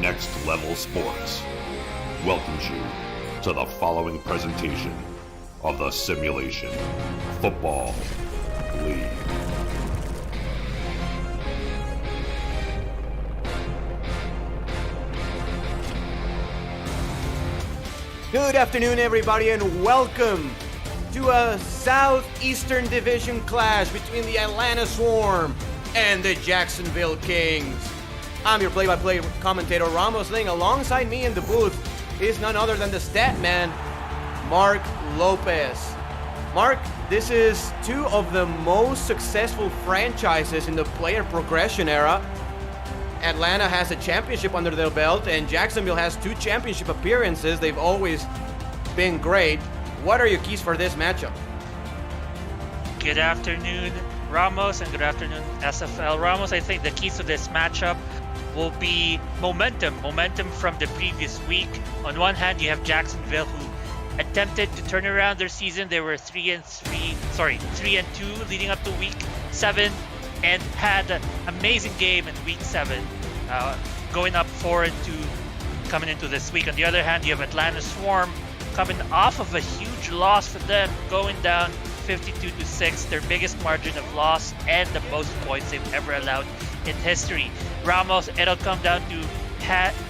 Next Level Sports welcomes you to the following presentation of the Simulation Football League. Good afternoon, everybody, and welcome to a Southeastern Division clash between the Atlanta Swarm and the Jacksonville Kings. I'm your play-by-play commentator, Ramos Ling. Alongside me in the booth is none other than the stat man, Mark Lopez. Mark, this is two of the most successful franchises in the player progression era. Atlanta has a championship under their belt, and Jacksonville has 2 championship appearances. They've always been great. What are your keys for this matchup? Good afternoon, Ramos, and good afternoon, SFL. Ramos, I think the keys to this matchup will be momentum from the previous week. On one hand, you have Jacksonville, who attempted to turn around their season. They were 3-2 leading up to week 7. And had an amazing game in week 7, going up 4-2 coming into this week. On the other hand, you have Atlanta Swarm coming off of a huge loss for them, going down 52-6, their biggest margin of loss and the most points they've ever allowed in history. Ramos, it'll come down to,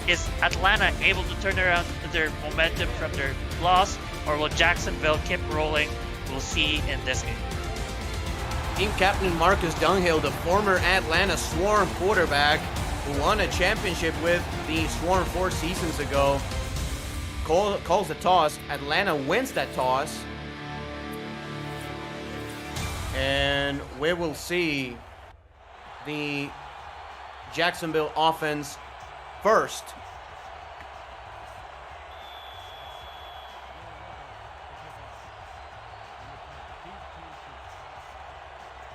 is Atlanta able to turn around their momentum from their loss, or will Jacksonville keep rolling? We'll see in this game. Team captain Marcus Dunhill, the former Atlanta Swarm quarterback who won a championship with the Swarm 4 seasons ago, calls the toss. Atlanta wins that toss. And we will see the Jacksonville offense first.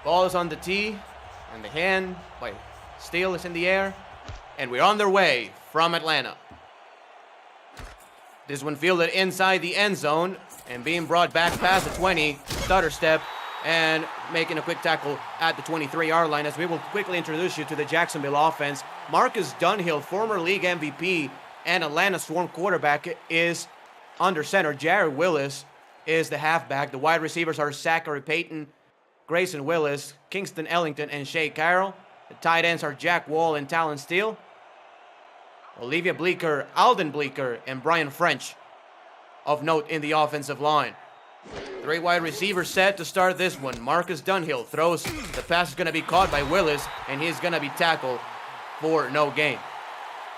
Ball is on the tee, and the hand by Steele is in the air, and we're on their way from Atlanta. This one fielded inside the end zone, and being brought back past the 20, stutter step, and making a quick tackle at the 23-yard line. As we will quickly introduce you to the Jacksonville offense, Marcus Dunhill, former league MVP and Atlanta Swarm quarterback, is under center. Jared Willis is the halfback. The wide receivers are Zachary Payton, Grayson Willis, Kingston Ellington, and Shea Carroll. The tight ends are Jack Wall and Talon Steele. Olivia Bleeker, Alden Bleeker, and Brian French of note in the offensive line. 3 wide receivers set to start this one. Marcus Dunhill throws. The pass is going to be caught by Willis, and he's going to be tackled for no gain.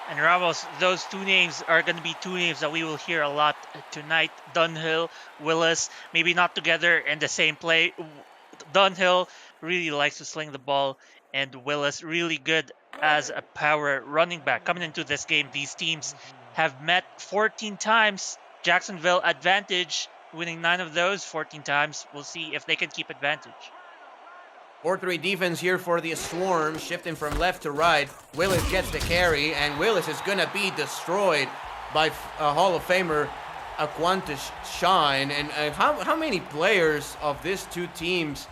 And Ramos, those 2 names are going to be 2 names that we will hear a lot tonight. Dunhill, Willis, maybe not together in the same play. Dunhill really likes to sling the ball, and Willis really good as a power running back. Coming into this game, these teams have met 14 times. Jacksonville advantage, winning 9 of those 14 times. We'll see if they can keep advantage. 4-3 defense here for the Swarm, shifting from left to right. Willis gets the carry, and Willis is going to be destroyed by Hall of Famer Aquantis Shine. And how many players of these 2 teams,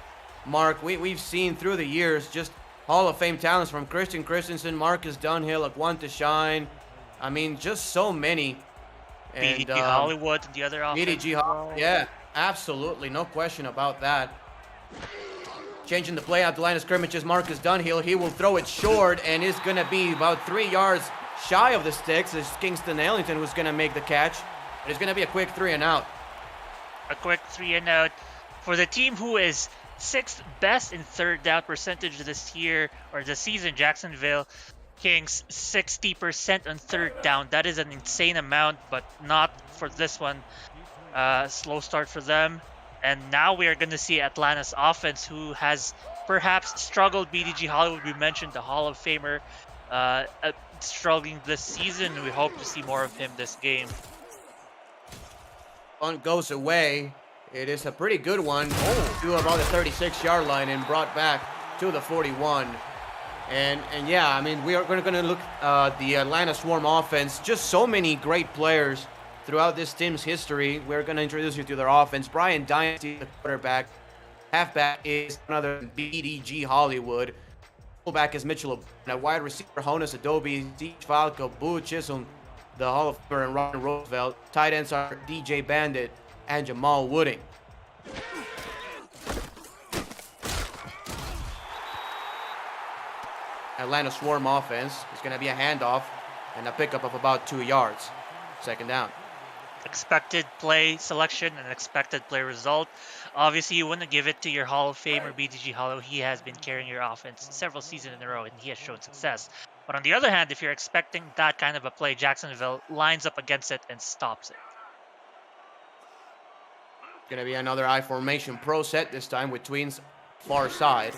Mark, we've seen through the years, just Hall of Fame talents from Christian Christensen, Marcus Dunhill, Aquantis Shine. I mean, just so many. And BDG Hollywood and the other offense. BDG Hollywood, yeah, absolutely, no question about that. Changing the play out the line of scrimmage is Marcus Dunhill. He will throw it short, and it's going to be about 3 yards shy of the sticks. It's Kingston Ellington who's going to make the catch. It's going to be a quick 3 and out. A quick 3 and out for the team who is 6th best in third down percentage this year, or this season. Jacksonville Kings 60% on third down. That is an insane amount, but not for this one. Slow start for them. And now we are going to see Atlanta's offense, who has perhaps struggled. BDG Hollywood, we mentioned, the Hall of Famer, struggling this season. We hope to see more of him this game. Punt goes away. It is a pretty good one to about the 36-yard line and brought back to the 41. And yeah, I mean, we are going to look at the Atlanta Swarm offense. Just so many great players throughout this team's history. We're going to introduce you to their offense. Brian Dynasty, the quarterback. Halfback is another BDG Hollywood. Fullback is Mitchell. At wide receiver, Honus Adobe, Steve Falco, Boo Chisholm, the Hall of Famer, and Ryan Roosevelt. Tight ends are DJ Bandit and Jamal Wooding. Atlanta Swarm offense is going to be a handoff and a pickup of about 2 yards. Second down. Expected play selection and expected play result. Obviously, you wouldn't give it to your Hall of Famer, BTG Hollow. He has been carrying your offense several seasons in a row, and he has shown success. But on the other hand, if you're expecting that kind of a play, Jacksonville lines up against it and stops it. Going to be another I formation pro set this time with Tweens far side.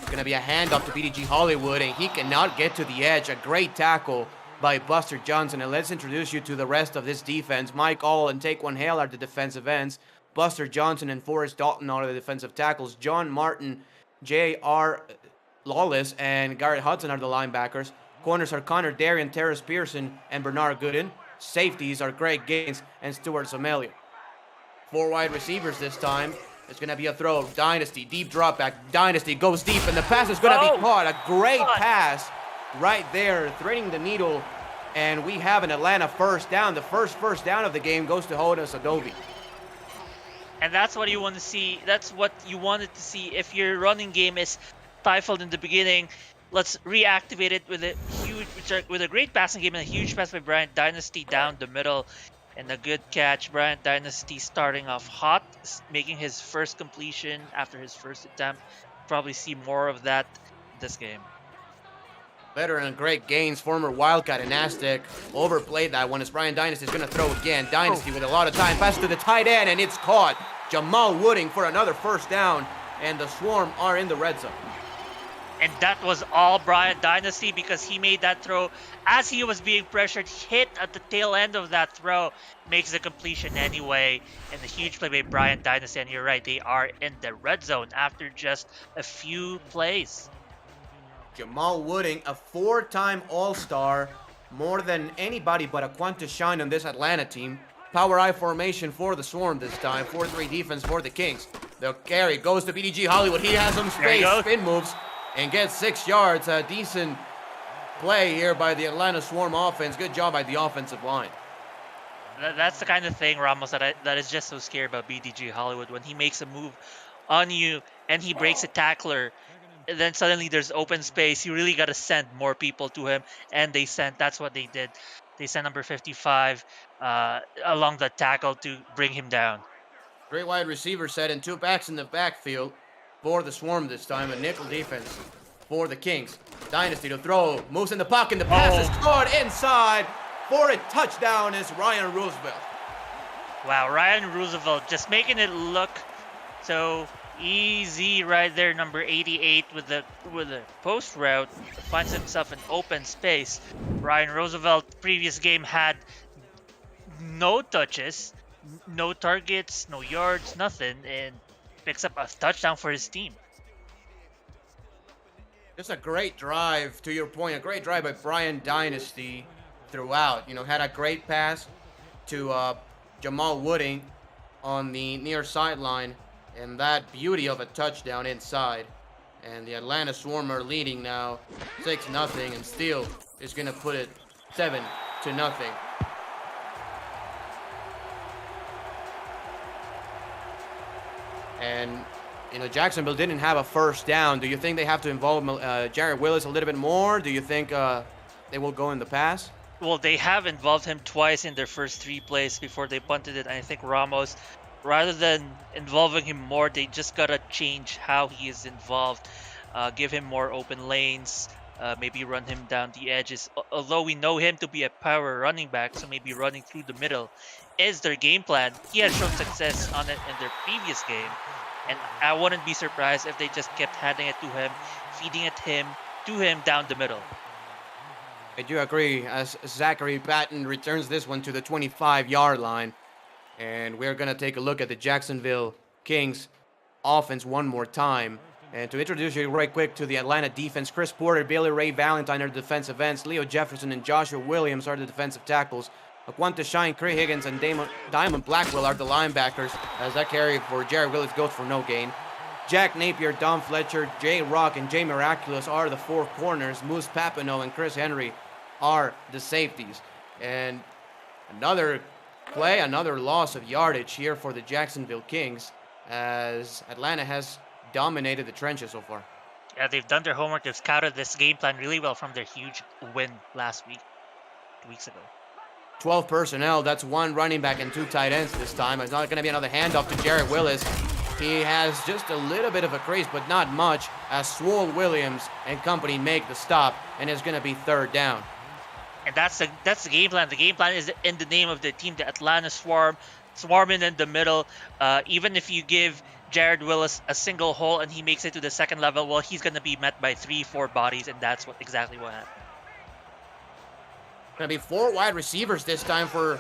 Going to be a handoff to BTG Hollywood, and he cannot get to the edge. A great tackle by Buster Johnson. And let's introduce you to the rest of this defense. Mike All and Taekwon Hale are the defensive ends. Buster Johnson and Forrest Dalton are the defensive tackles. John Martin, J.R. Lawless, and Garrett Hudson are the linebackers. Corners are Connor Darian, Terrace Pearson, and Bernard Gooden. Safeties are Greg Gaines and Stuart Somalia. 4 wide receivers this time. It's going to be a throw. Dynasty, deep drop back. Dynasty goes deep, and the pass is going to be caught. A great pass right there, threading the needle. And we have an Atlanta first down. The first down of the game goes to Honus Adobe. And that's what you want to see. That's what you wanted to see. If your running game is stifled in the beginning, let's reactivate it with a great passing game and a huge pass by Bryant Dynasty down the middle. And a good catch. Bryant Dynasty starting off hot, making his first completion after his first attempt. Probably see more of that this game. Veteran Greg Gaines, former Wildcat and Aztec, overplayed that one as Bryant Dynasty is going to throw again. Dynasty with a lot of time. Pass to the tight end, and it's caught. Jamal Wooding for another first down, and the Swarm are in the red zone. And that was all Bryant Dynasty because he made that throw as he was being pressured, hit at the tail end of that throw, makes the completion anyway, and a huge play by Bryant Dynasty. And you're right, they are in the red zone after just a few plays. Jamal Wooding, a 4-time All-Star, more than anybody but Aquanta Shine on this Atlanta team. Power I formation for the Swarm this time, 4-3 defense for the Kings. The carry goes to BDG Hollywood. He has some space, spin moves, and gets 6 yards. A decent play here by the Atlanta Swarm offense. Good job by the offensive line. That's the kind of thing, Ramos, that is just so scary about BDG Hollywood. When he makes a move on you and he breaks a tackler, and then suddenly there's open space, you really got to send more people to him. And that's what they did. They sent number 55 along the tackle to bring him down. Great wide receiver set and 2 backs in the backfield for the Swarm this time. A nickel defense for the Kings. Dynasty to throw. Moves in the pocket. The pass is caught inside. For a touchdown is Ryan Roosevelt. Wow, Ryan Roosevelt just making it look so easy right there. Number 88 with the post route finds himself in open space. Ryan Roosevelt previous game had no touches, no targets, no yards, nothing, and picks up a touchdown for his team. Just a great drive, to your point, a great drive by Bryant Dynasty throughout. Had a great pass to Jamal Wooding on the near sideline, and that beauty of a touchdown inside. And the Atlanta Swarm are leading now 6-0, and Steele is going to put it 7-0. And Jacksonville didn't have a first down. Do you think they have to involve Jared Willis a little bit more? Do you think they will go in the pass? Well, they have involved him twice in their first 3 plays before they punted it. And I think Ramos, rather than involving him more, they just got to change how he is involved. Give him more open lanes, maybe run him down the edges. Although we know him to be a power running back, so maybe running through the middle is their game plan. He has shown success on it in their previous game. And I wouldn't be surprised if they just kept handing it to him, feeding it to him down the middle. I do agree, as Zachary Patton returns this one to the 25-yard line. And we're going to take a look at the Jacksonville Kings offense one more time. And to introduce you right quick to the Atlanta defense, Chris Porter, Billy Ray Valentine are the defensive ends. Leo Jefferson and Joshua Williams are the defensive tackles. Aquanta Shine, Craig Higgins, and Diamond Blackwell are the linebackers, as that carry for Jared Willis goes for no gain. Jack Napier, Dom Fletcher, Jay Rock, and Jay Miraculous are the 4 corners. Moose Papineau and Chris Henry are the safeties. And another play, another loss of yardage here for the Jacksonville Kings, as Atlanta has dominated the trenches so far. Yeah, they've done their homework. They've scouted this game plan really well from their huge win last week, 2 weeks ago. 12 personnel. That's 1 running back and 2 tight ends this time. It's not going to be another handoff to Jared Willis. He has just a little bit of a crease, but not much, as Swole Williams and company make the stop, and it's going to be 3rd down. And that's the game plan. The game plan is in the name of the team, the Atlanta Swarm, swarming in the middle. Even if you give Jared Willis a single hole and he makes it to the 2nd level, well, he's going to be met by 3-4 bodies, and that's exactly what happened. Going to be 4 wide receivers this time for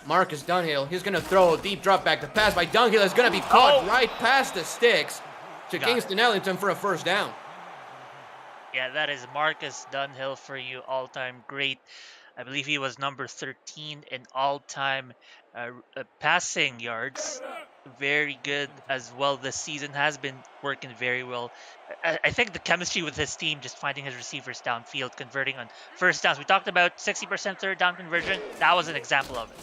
Marcus Dunhill. He's going to throw a deep drop back. The pass by Dunhill is going to be caught right past the sticks to Kingston Ellington for a 1st down. Yeah, that is Marcus Dunhill for you, all-time great. I believe he was number 13 in all-time passing yards. Very good as well this season. Has been working very well. I think the chemistry with his team, just finding his receivers downfield, converting on 1st downs. We talked about 60% 3rd down conversion. That was an example of it.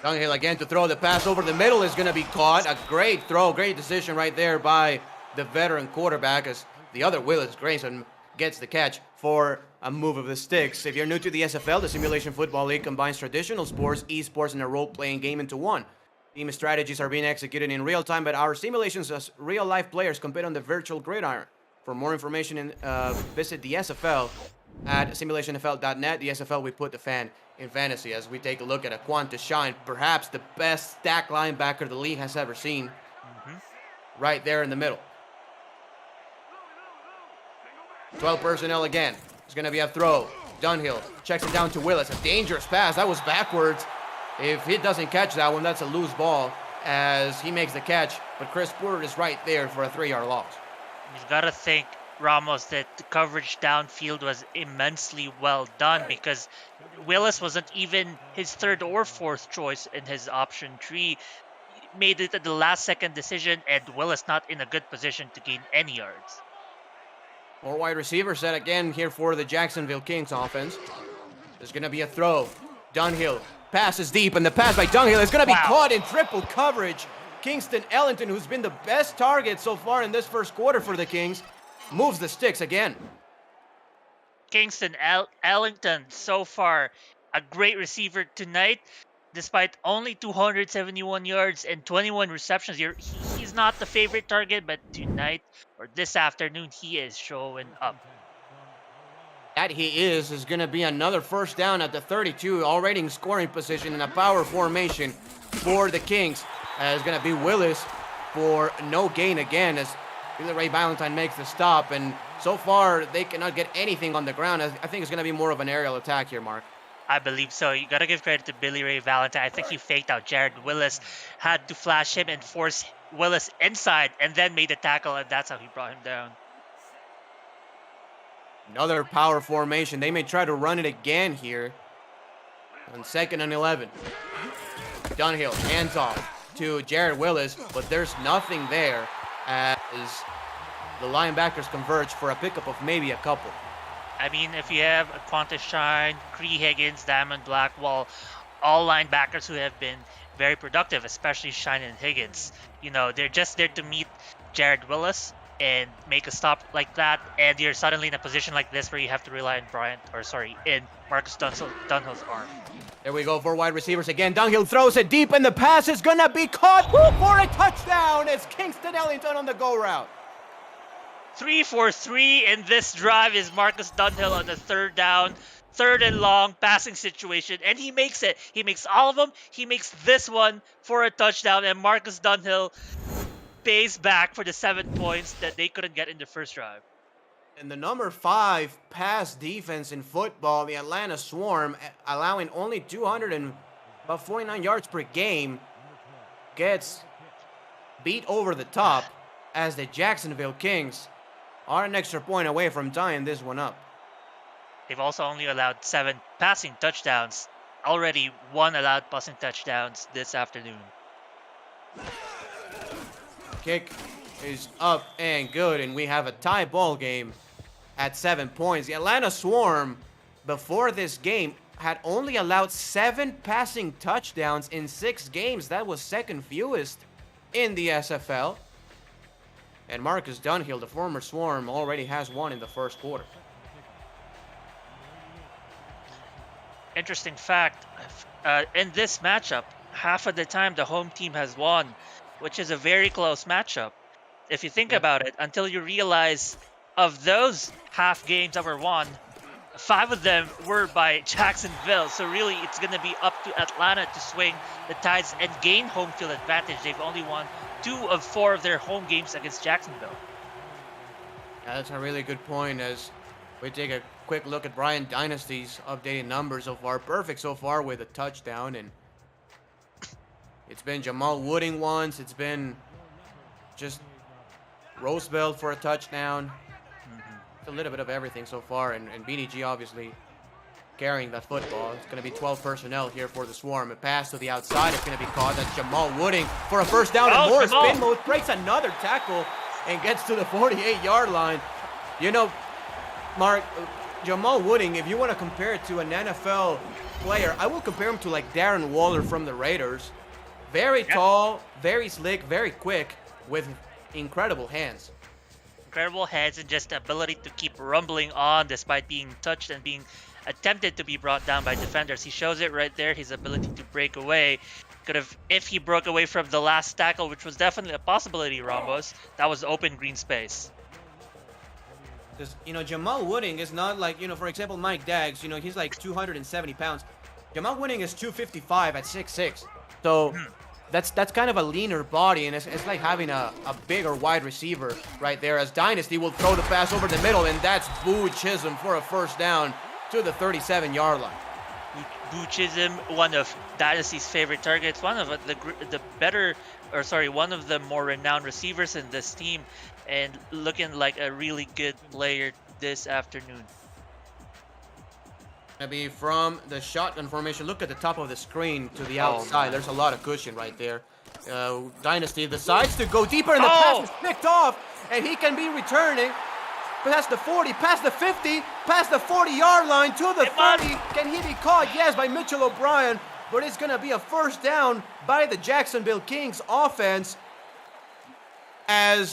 Dunhill again to throw the pass over the middle is going to be caught. A great throw, great decision right there by the veteran quarterback, as the other Willis Grayson gets the catch for a move of the sticks. If you're new to the SFL, the Simulation Football League combines traditional sports, esports, and a role-playing game into one. Team strategies are being executed in real time, but our simulations as real-life players compete on the virtual gridiron. For more information, visit the SFL at simulationfl.net. The SFL, we put the fan in fantasy, as we take a look at a Quanta Shine, perhaps the best stack linebacker the league has ever seen. Right there in the middle. 12 personnel again. It's going to be a throw. Dunhill checks it down to Willis. A dangerous pass. That was backwards. If he doesn't catch that one, that's a loose ball, as he makes the catch. But Chris Porter is right there for a 3-yard loss. You've got to think, Ramos, that the coverage downfield was immensely well done, because Willis wasn't even his 3rd or 4th choice in his option tree. Made it at the last-second decision, and Willis not in a good position to gain any yards. 4 wide receivers set again here for the Jacksonville Kings offense. There's going to be a throw. Dunhill passes deep, and the pass by Dunhill is going to be caught in triple coverage. Kingston Ellington, who's been the best target so far in this 1st quarter for the Kings, moves the sticks again. Kingston Ellington, so far, a great receiver tonight. Despite only 271 yards and 21 receptions, he's not the favorite target, but tonight, or this afternoon, he is showing up. That he is going to be another 1st down at the 32, already in scoring position in a power formation for the Kings. It's going to be Willis for no gain again, as Billy Ray Valentine makes the stop, and so far they cannot get anything on the ground. I think it's going to be more of an aerial attack here, Mark. I believe so. You got to give credit to Billy Ray Valentine. I think he faked out Jared Willis, had to flash him and force Willis inside, and then made the tackle, and that's how he brought him down. Another power formation. They may try to run it again here on 2nd and 11. Dunhill hands off to Jared Willis, but there's nothing there as the linebackers converge for a pickup of maybe a couple. I mean, if you have a Quanta Shine, Cree Higgins, Diamond Blackwall, all linebackers who have been very productive, especially Shine and Higgins, you know, they're just there to meet Jared Willis and make a stop like that, and you're suddenly in a position like this where you have to rely on in Marcus Dunhill's arm. There we go, 4 wide receivers again. Dunhill throws it deep, and the pass is gonna be caught for a touchdown. It's Kingston Ellington on the go route. 3-for-3 in this drive is Marcus Dunhill on the 3rd down, 3rd and long passing situation, and he makes it. He makes all of them. He makes this one for a touchdown, and Marcus Dunhill pays back for the 7 points that they couldn't get in the 1st drive. And the number 5 pass defense in football, the Atlanta Swarm, allowing only 249 yards per game, gets beat over the top as the Jacksonville Kings are an extra point away from tying this one up. They've also only allowed 7 passing touchdowns. Already 1 allowed passing touchdowns this afternoon. Kick is up and good, and we have a tie ball game at 7 points. The Atlanta Swarm, before this game, had only allowed 7 passing touchdowns in 6 games. That was second fewest in the SFL. And Marcus Dunhill, the former Swarm, already has 1 in the first quarter. Interesting fact, in this matchup, half of the time the home team has won, which is a very close matchup. If you think about it, until you realize of those half games that were won, 5 of them were by Jacksonville. So really, it's going to be up to Atlanta to swing the tides and gain home field advantage. They've only won 2 of 4 of their home games against Jacksonville. Yeah, that's a really good point as we take a quick look at Brian Dynasty's updated numbers so far. Perfect so far with a touchdown, and it's been Jamal Wooding once. It's been just Roosevelt for a touchdown. It's a little bit of everything so far, and BDG obviously carrying that football. It's going to be 12 personnel here for the Swarm. A pass to the outside is going to be caught. That's Jamal Wooding for a first down, and more spin mode, breaks another tackle and gets to the 48-yard line. You know, Mark, Jamal Wooding, if you want to compare it to an NFL player, I will compare him to like Darren Waller from the Raiders. Very tall, very slick, very quick, with incredible hands. Incredible hands and just the ability to keep rumbling on despite being touched and being attempted to be brought down by defenders. He shows it right there, his ability to break away. Could have, if he broke away from the last tackle, which was definitely a possibility, Ramos, that was open green space. Because, you know, Jamal Wooding is not like, you know, for example, Mike Daggs, you know, he's like 270 pounds. Jamal Wooding is 255 at 6'6". So that's kind of a leaner body, and it's like having a bigger wide receiver right there, as Dynasty will throw the pass over the middle, and that's Boo Chisholm for a first down to the 37-yard line. Boo Chisholm, one of Dynasty's favorite targets, one of one of the more renowned receivers in this team, and looking like a really good player this afternoon. Maybe from the shotgun formation, look at the top of the screen to the outside. There's a lot of cushion right there. Dynasty decides to go deeper, and the pass is picked off, and he can be returning past the 40, past the 50, past the 40-yard line to the 30. Can he be caught? Yes, by Mitchell O'Brien, but it's going to be a first down by the Jacksonville Kings offense.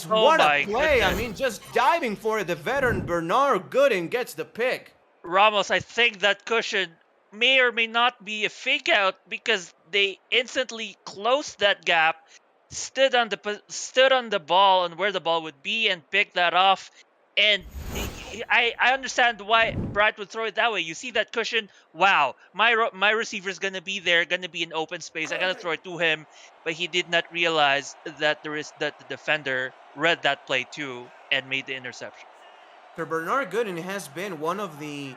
What a play. I mean, just diving for it. The veteran Bernard Gooden gets the pick. Ramos, I think that cushion may or may not be a fake out because they instantly closed that gap, stood on the ball and where the ball would be and picked that off. And I understand why Bright would throw it that way. You see that cushion, wow, my receiver's gonna be there, gonna be in open space. I gotta throw it to him, but he did not realize that the defender read that play too and made the interception. So Bernard Gooden has been one of the,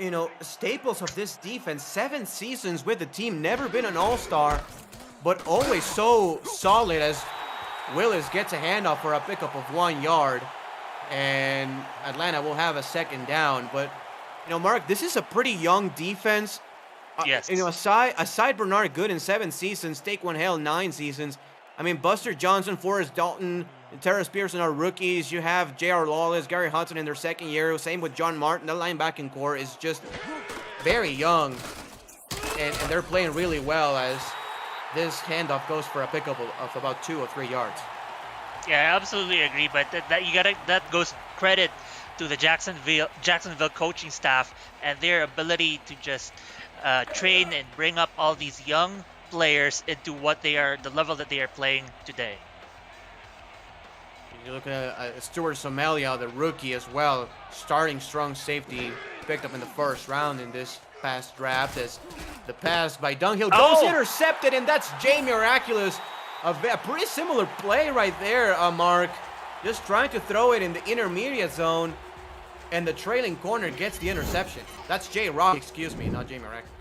you know, staples of this defense. 7 seasons with the team, never been an all-star, but always so solid as Willis gets a handoff for a pickup of 1 yard. And Atlanta will have a second down. But, you know, Mark, this is a pretty young defense. Yes. You know, aside Bernard Gooden, 7 seasons, Taquan Hale, 9 seasons. I mean, Buster Johnson, Forrest Dalton, Terrence Pearson are rookies. You have J.R. Lawless, Gary Hudson in their second year. Same with John Martin. The linebacking core is just very young. And they're playing really well as this handoff goes for a pickup of about 2 or 3 yards. Yeah, I absolutely agree. But that goes credit to the Jacksonville coaching staff and their ability to just train and bring up all these young players into the level that they are playing today. You look at Stuart Somalia, the rookie as well, starting strong safety, picked up in the first round in this past draft, as the pass by Dunhill goes intercepted, and that's Jay Miraculous. A pretty similar play right there, Mark. Just trying to throw it in the intermediate zone, and the trailing corner gets the interception. That's Jay Rock, excuse me, not Jay Miraculous.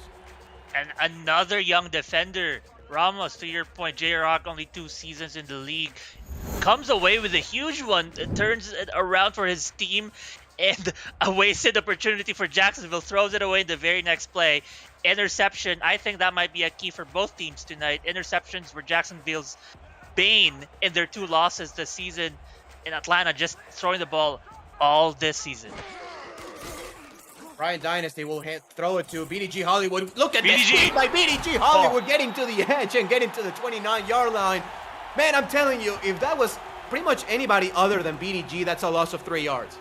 And another young defender, Ramos, to your point, Jay Rock, only 2 seasons in the league, comes away with a huge one, turns it around for his team, and a wasted opportunity for Jacksonville, throws it away in the very next play. Interception, I think that might be a key for both teams tonight. Interceptions were Jacksonville's bane in their 2 losses this season in Atlanta, just throwing the ball all this season. Ryan Dynasty will throw it to BDG Hollywood. Look at BDG. this speed by BDG Hollywood getting to the edge and getting to the 29-yard line. Man, I'm telling you, if that was pretty much anybody other than BDG, that's a loss of 3 yards.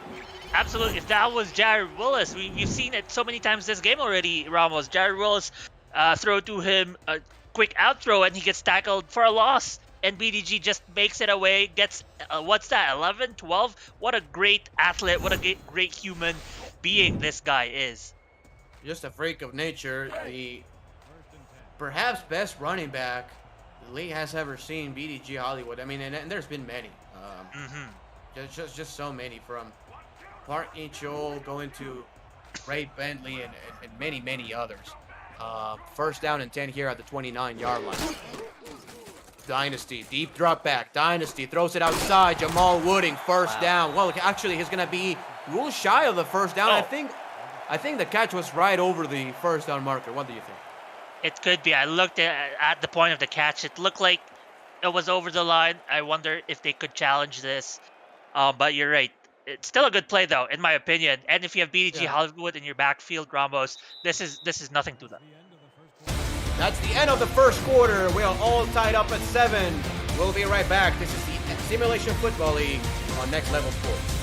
Absolutely. If that was Jared Willis, we've seen it so many times this game already, Ramos. Jared Willis throw to him a quick out throw, and he gets tackled for a loss. And BDG just makes it away, gets, what's that, 11, 12? What a great athlete, what a great human being this guy is. Just a freak of nature. The perhaps best running back the league has ever seen, BDG Hollywood. I mean, and there's been many. Just so many, from Park Inchol going to Ray Bentley and many, many others. First down and 10 here at the 29-yard line. Dynasty, deep drop back. Dynasty throws it outside. Jamal Wooding, first down. Well, actually, he's gonna be a little shy of the first down. Oh. I think the catch was right over the first down marker. What do you think? It could be. I looked at the point of the catch. It looked like it was over the line. I wonder if they could challenge this. But you're right. It's still a good play, though, in my opinion. And if you have BDG Hollywood in your backfield, Ramos, this is nothing to them. That's the end of the first quarter. We are all tied up at 7. We'll be right back. This is the Simulation Football League on Next Level Sports.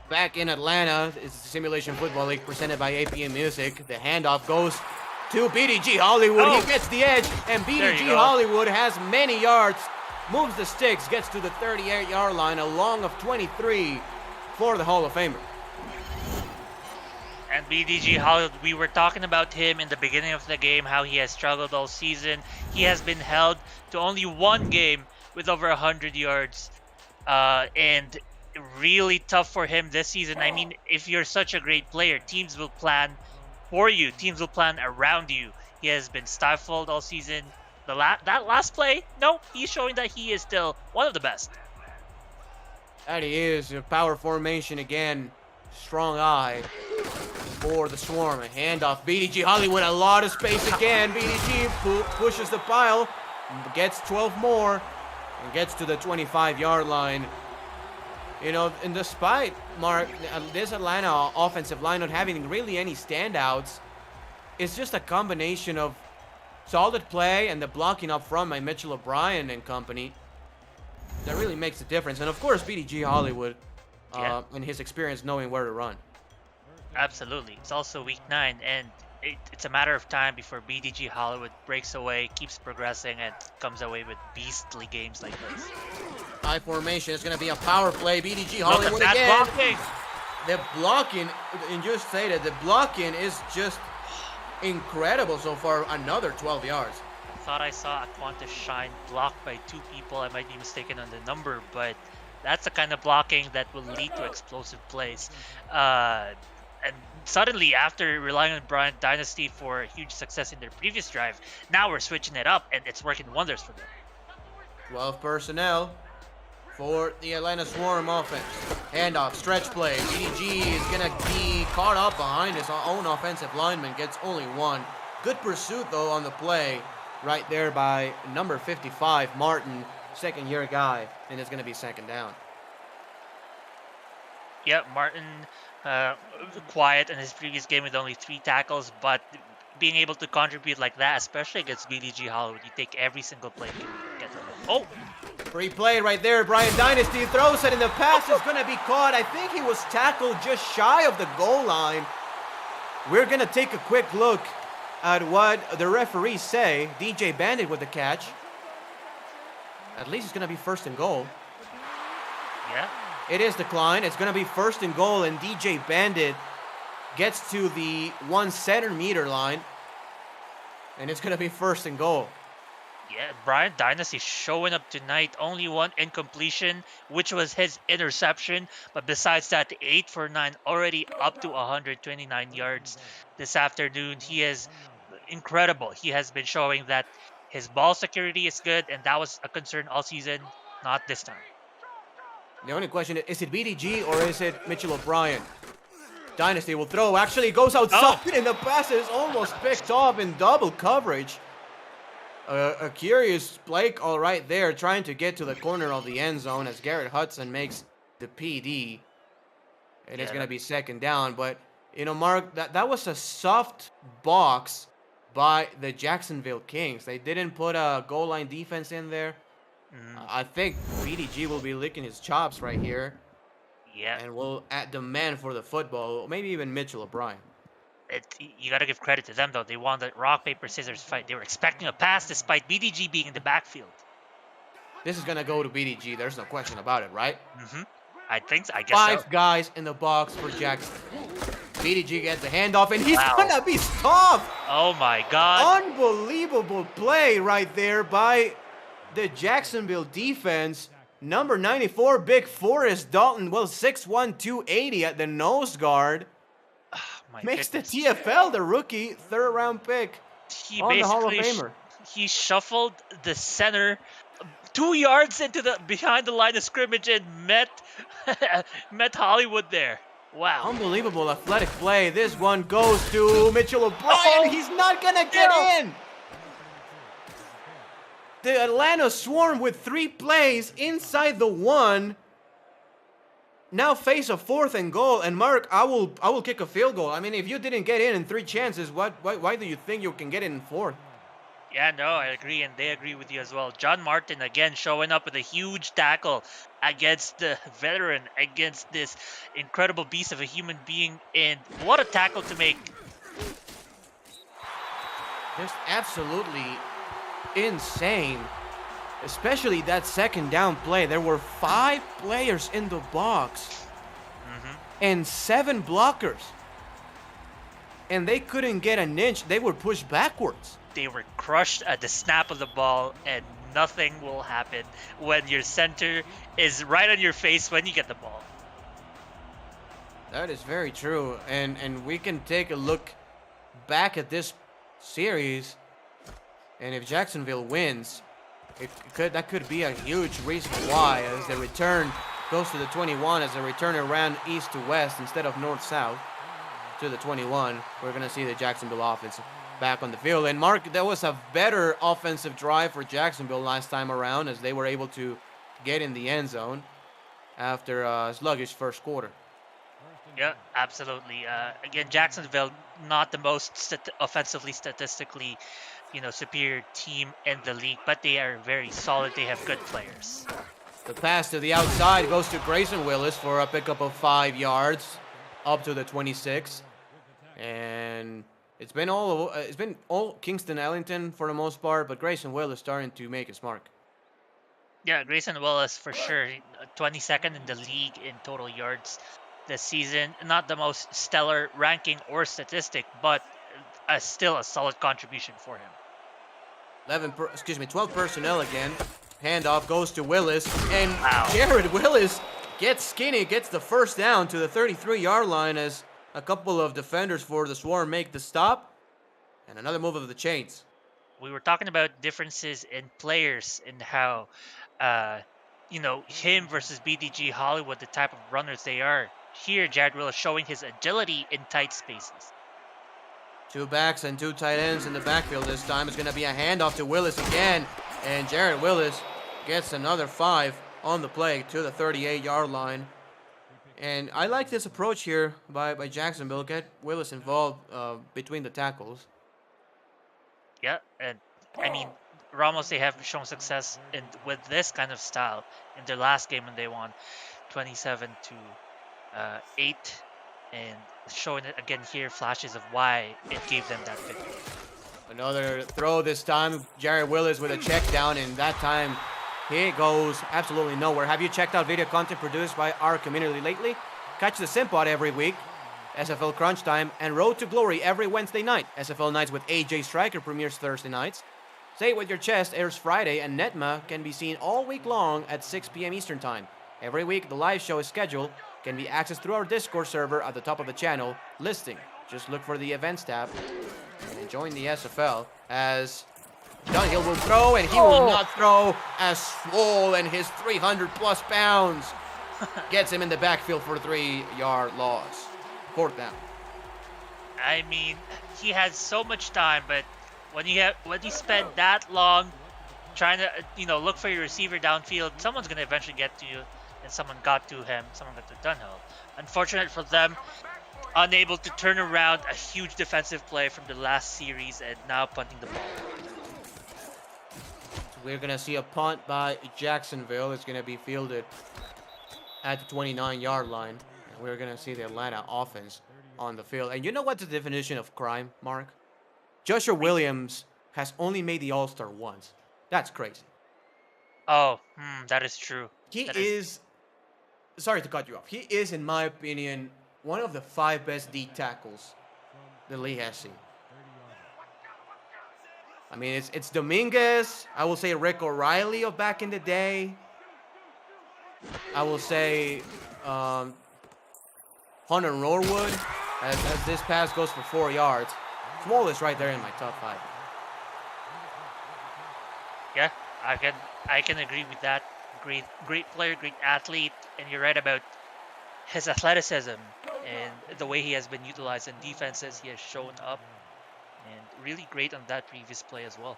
Back in Atlanta, it's the Simulation Football League presented by APM Music. The handoff goes to BDG Hollywood. Oh. He gets the edge, and BDG Hollywood has many yards, moves the sticks, gets to the 38-yard line, a long of 23 for the Hall of Famer. And BDG Hollywood, we were talking about him in the beginning of the game, how he has struggled all season. He has been held to only one game with over 100 yards. And really tough for him this season. I mean, if you're such a great player, teams will plan for you. Teams will plan around you. He has been stifled all season. That last play, no, he's showing that he is still one of the best. That he is. A power formation again. Strong eye for the Swarm. A handoff. BDG Hollywood, a lot of space again. BDG pushes the pile, gets 12 more, and gets to the 25-yard line. You know, and despite, Mark, this Atlanta offensive line not having really any standouts, it's just a combination of solid play and the blocking up front by Mitchell O'Brien and company. That really makes a difference. And of course, BDG Hollywood, Yeah. and his experience knowing where to run. Absolutely. It's also week 9, and it's a matter of time before BDG Hollywood breaks away, keeps progressing, and comes away with beastly games like this. High formation. It's going to be a power play. BDG Look Hollywood at that again. blocking! The blocking, and just say that the blocking is just incredible so far. Another 12 yards. I thought I saw Aquantis Shine blocked by 2 people. I might be mistaken on the number, but that's the kind of blocking that will lead to explosive plays. And suddenly, after relying on Bryant Dynasty for huge success in their previous drive, now we're switching it up, and it's working wonders for them. 12 personnel for the Atlanta Swarm offense. Handoff, stretch play. BDG is going to be caught up behind his own offensive lineman. Gets only 1. Good pursuit, though, on the play. Right there by number 55, Martin. Second-year guy. And it's going to be second down. Yeah, Martin, quiet in his previous game with only 3 tackles, but being able to contribute like that, especially against BDG Hollywood, you take every single play you get them. Oh! Free play right there. Brian Dynasty throws it, and the pass is going to be caught. I think he was tackled just shy of the goal line. We're going to take a quick look at what the referees say. DJ Bandit with the catch. At least it's going to be first and goal. Yeah. It is declined. It's going to be first and goal, and DJ Bandit gets to the 1 centimeter line, and it's going to be first and goal. Yeah, Brian Dynasty showing up tonight. Only 1 incompletion, which was his interception. But besides that, 8 for 9, already up to 129 yards this afternoon. He is incredible. He has been showing that his ball security is good, and that was a concern all season. Not this time. The only question is it BDG or is it Mitchell O'Brien? Dynasty will throw. Actually goes outside, and the pass is almost picked off in double coverage. A curious play call right there, trying to get to the corner of the end zone as Garrett Hudson makes the PD. And it's going to be second down. But, you know, Mark, that was a soft box by the Jacksonville Kings. They didn't put a goal line defense in there. I think BDG will be licking his chops right here. Yeah. And will demand for the football. Maybe even Mitchell O'Brien. You got to give credit to them, though. They won the rock, paper, scissors fight. They were expecting a pass despite BDG being in the backfield. This is going to go to BDG. There's no question about it, right? I think so. I guess 5 so. guys in the box for Jackson. BDG gets the handoff, and he's going to be stopped. Oh, my God. Unbelievable play right there by the Jacksonville defense. Number 94, Big Forrest Dalton. Well, 6'1", 280 at the nose guard. Makes the TFL, the rookie, 3rd round pick. He on the Hall of basically Famer. He shuffled the center 2 yards into the behind the line of scrimmage and met Hollywood there. Wow. Unbelievable athletic play. This one goes to Mitchell O'Brien. He's not going to get in. The Atlanta Swarm with 3 plays inside the 1. Now face a 4th and goal. And Mark, I will kick a field goal. I mean, if you didn't get in 3 chances, why do you think you can get in 4th? Yeah, no, I agree, and they agree with you as well. John Martin again showing up with a huge tackle against the veteran, against this incredible beast of a human being, and what a tackle to make. Just absolutely insane. Especially that second down play. There were 5 players in the box and 7 blockers. And they couldn't get an inch. They were pushed backwards. They were crushed at the snap of the ball, and nothing will happen when your center is right on your face when you get the ball. That is very true. And we can take a look back at this series. And if Jacksonville wins, that could be a huge reason why, as the return goes to the 21, as the returner ran east to west instead of north-south to the 21. We're going to see the Jacksonville offense back on the field. And Mark, that was a better offensive drive for Jacksonville last time around, as they were able to get in the end zone after a sluggish first quarter. Yeah, absolutely. Again, Jacksonville, not the most offensively, statistically, superior team in the league, but they are very solid. They have good players. The pass to the outside goes to Grayson Willis for a pickup of 5 yards, up to the 26. And it's been all Kingston Ellington for the most part, but Grayson Willis starting to make his mark. Yeah, Grayson Willis for sure. 22nd in the league in total yards this season. Not the most stellar ranking or statistic, but still a solid contribution for him. 12 personnel again. Handoff goes to Willis, and Wow. Jared Willis gets skinny, gets the first down to the 33-yard line as a couple of defenders for the Swarm make the stop. And another move of the chains. We were talking about differences in players and how, him versus BDG Hollywood, the type of runners they are. Here, Jared Willis showing his agility in tight spaces. 2 backs and 2 tight ends in the backfield this time. It's going to be a handoff to Willis again. And Jared Willis gets another 5 on the play to the 38-yard line. And I like this approach here by Jacksonville. Get Willis involved between the tackles. Yeah, and I mean, Ramos, they have shown success with this kind of style in their last game when they won 27-8. And showing it again here, flashes of why it gave them that victory. Another throw this time. Jared Willis with a check down, and that time he goes absolutely nowhere. Have you checked out video content produced by our community lately? Catch the Simpod every week, SFL Crunch Time, and Road to Glory every Wednesday night. SFL Nights with AJ Striker premieres Thursday nights. Say It With Your Chest airs Friday, and Netma can be seen all week long at 6 p.m. Eastern Time. Every week, the live show is scheduled, can be accessed through our Discord server at the top of the channel, listing. Just look for the events tab and join the SFL as Dunhill will throw, and he will not throw as Swole and his 300-plus pounds gets him in the backfield for a 3-yard loss. 4th down. I mean, he had so much time, but when you spend that long trying to look for your receiver downfield, someone's gonna eventually get to you, and someone got to him. Someone got to Dunhill. Unfortunate for them, unable to turn around a huge defensive play from the last series, and now punting the ball. We're going to see a punt by Jacksonville. It's going to be fielded at the 29-yard line. And we're going to see the Atlanta offense on the field. And you know what's the definition of crime, Mark? Joshua Williams has only made the All-Star once. That's crazy. Oh, that is true. He is... Sorry to cut you off. He is, in my opinion, one of the 5 best D tackles the league has seen. I mean, it's Dominguez. I will say Rick O'Reilly of back in the day. I will say Hunter Norwood, as this pass goes for 4 yards. Swole is right there in my top 5. Yeah, I can agree with that. Great player, great athlete, and you're right about his athleticism and the way he has been utilized in defenses. He has shown up, and really great on that previous play as well.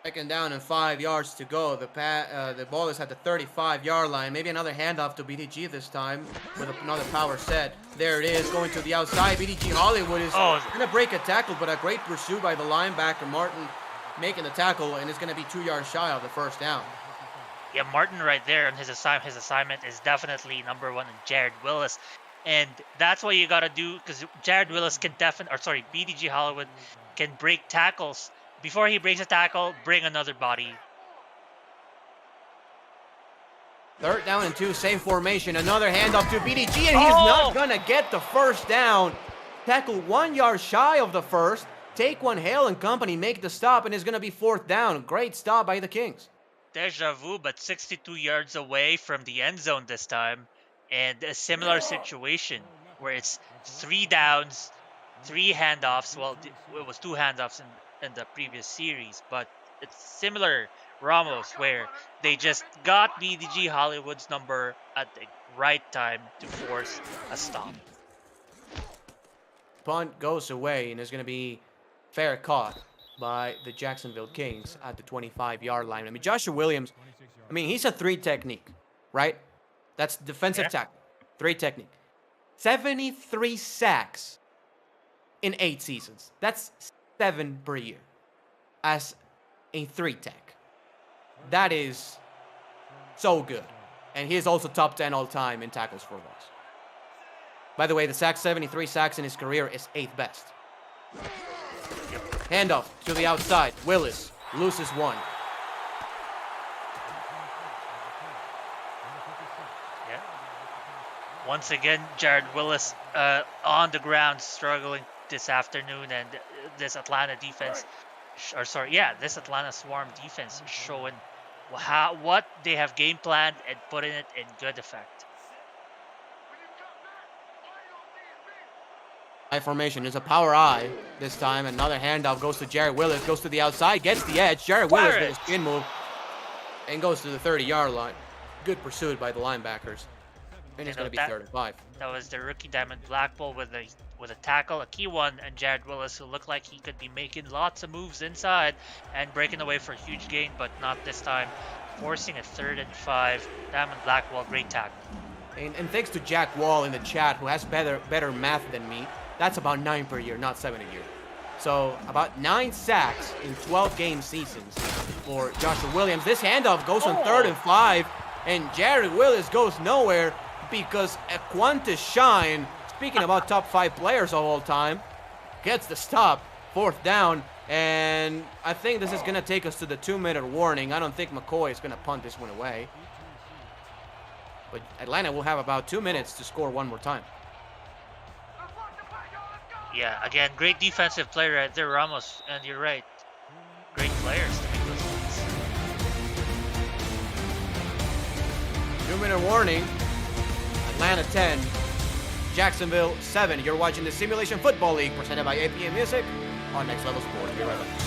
2nd down and 5 yards to go. The ball is at the 35-yard line. Maybe another handoff to BDG this time with another power set. There it is, going to the outside. BDG Hollywood is going to break a tackle, but a great pursuit by the linebacker Martin, making the tackle, and it's going to be 2 yards shy of the 1st down. Yeah, Martin right there on his assignment is definitely number 1 in Jared Willis. And that's what you got to do, because Jared Willis can BDG Hollywood can break tackles. Before he breaks a tackle, bring another body. 3rd down and 2, same formation. Another handoff to BDG, and he's not going to get the 1st down. Tackle 1 yard shy of the 1st. Take one, Hale and company make the stop, and it's going to be 4th down. Great stop by the Kings. Deja vu, but 62 yards away from the end zone this time. And a similar situation where it's 3 downs, 3 handoffs. Well, it was 2 handoffs in the previous series, but it's similar, Ramos, where they just got BDG Hollywood's number at the right time to force a stop. Punt goes away, and it's going to be fair caught by the Jacksonville Kings at the 25-yard line. I mean, Joshua Williams, he's a 3 technique, right? That's defensive tackle. 3 technique. 73 sacks in 8 seasons. That's 7 per year as a 3 tech. That is so good. And he is also top 10 all time in tackles for loss. By the way, the 73 sacks in his career is 8th best. Handoff to the outside. Willis loses one. Yeah. Once again, Jared Willis on the ground struggling this afternoon, and this Atlanta defense, this Atlanta Swarm defense showing what they have game planned and putting it in good effect. Formation is a power I this time. Another handoff goes to Jared Willis, goes to the outside, gets the edge. Jared Willis with a spin move and goes to the 30-yard line. Good pursuit by the linebackers. And it's going to be 3rd and 5. That was the rookie Diamond Blackpool with a tackle, a key one, and Jared Willis, who looked like he could be making lots of moves inside and breaking away for a huge gain, but not this time, forcing a 3rd and 5. Diamond Blackwell, great tackle. And thanks to Jack Wall in the chat, who has better math than me. That's about 9 per year, not 7 a year. So about 9 sacks in 12 game seasons for Joshua Williams. This handoff goes on 3rd and 5, and Jared Willis goes nowhere because Aquantis Shine, speaking about top 5 players of all time, gets the stop, 4th down, and I think this is going to take us to the 2-minute warning. I don't think McCoy is going to punt this one away. But Atlanta will have about 2 minutes to score one more time. Yeah, again, great defensive player right there, Ramos, and you're right. Great players to make those points. 2-minute warning. Atlanta 10, Jacksonville 7. You're watching the Simulation Football League presented by APM Music on Next Level Sports. Be right back.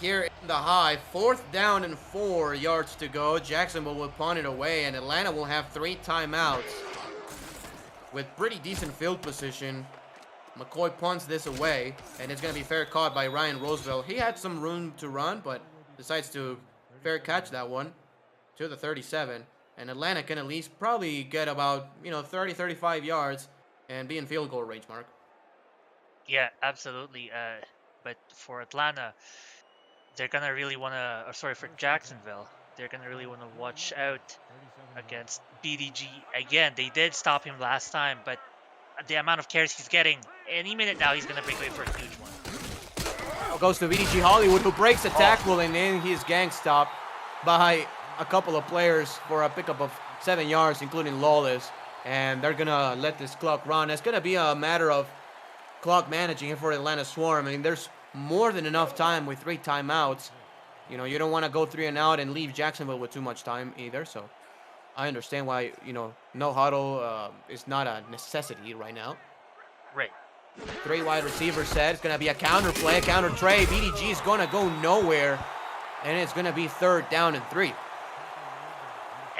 Here in the high, 4th down and 4 yards to go. Jacksonville will punt it away, and Atlanta will have 3 timeouts with pretty decent field position. McCoy punts this away, and it's going to be fair caught by Ryan Roosevelt. He had some room to run, but decides to fair catch that one to the 37. And Atlanta can at least probably get about, 30, 35 yards and be in field goal range, Mark. Yeah, absolutely. But for Atlanta, they're going to really want to, for Jacksonville, they're going to really want to watch out against BDG. Again, they did stop him last time, but the amount of carries he's getting, any minute now, he's going to break away for a huge one. Goes to BDG Hollywood, who breaks a tackle, and then he's gang stopped by a couple of players for a pickup of 7 yards, including Lawless. And they're going to let this clock run. It's going to be a matter of clock managing for Atlanta Swarm. I mean, there's more than enough time with 3 timeouts. You know, you don't want to go 3 and out and leave Jacksonville with too much time either. So I understand why, you know, no huddle is not a necessity right now. Right. 3 wide receiver set. It's going to be a counter play, a counter tray. BDG is going to go nowhere. And it's going to be 3rd down and 3.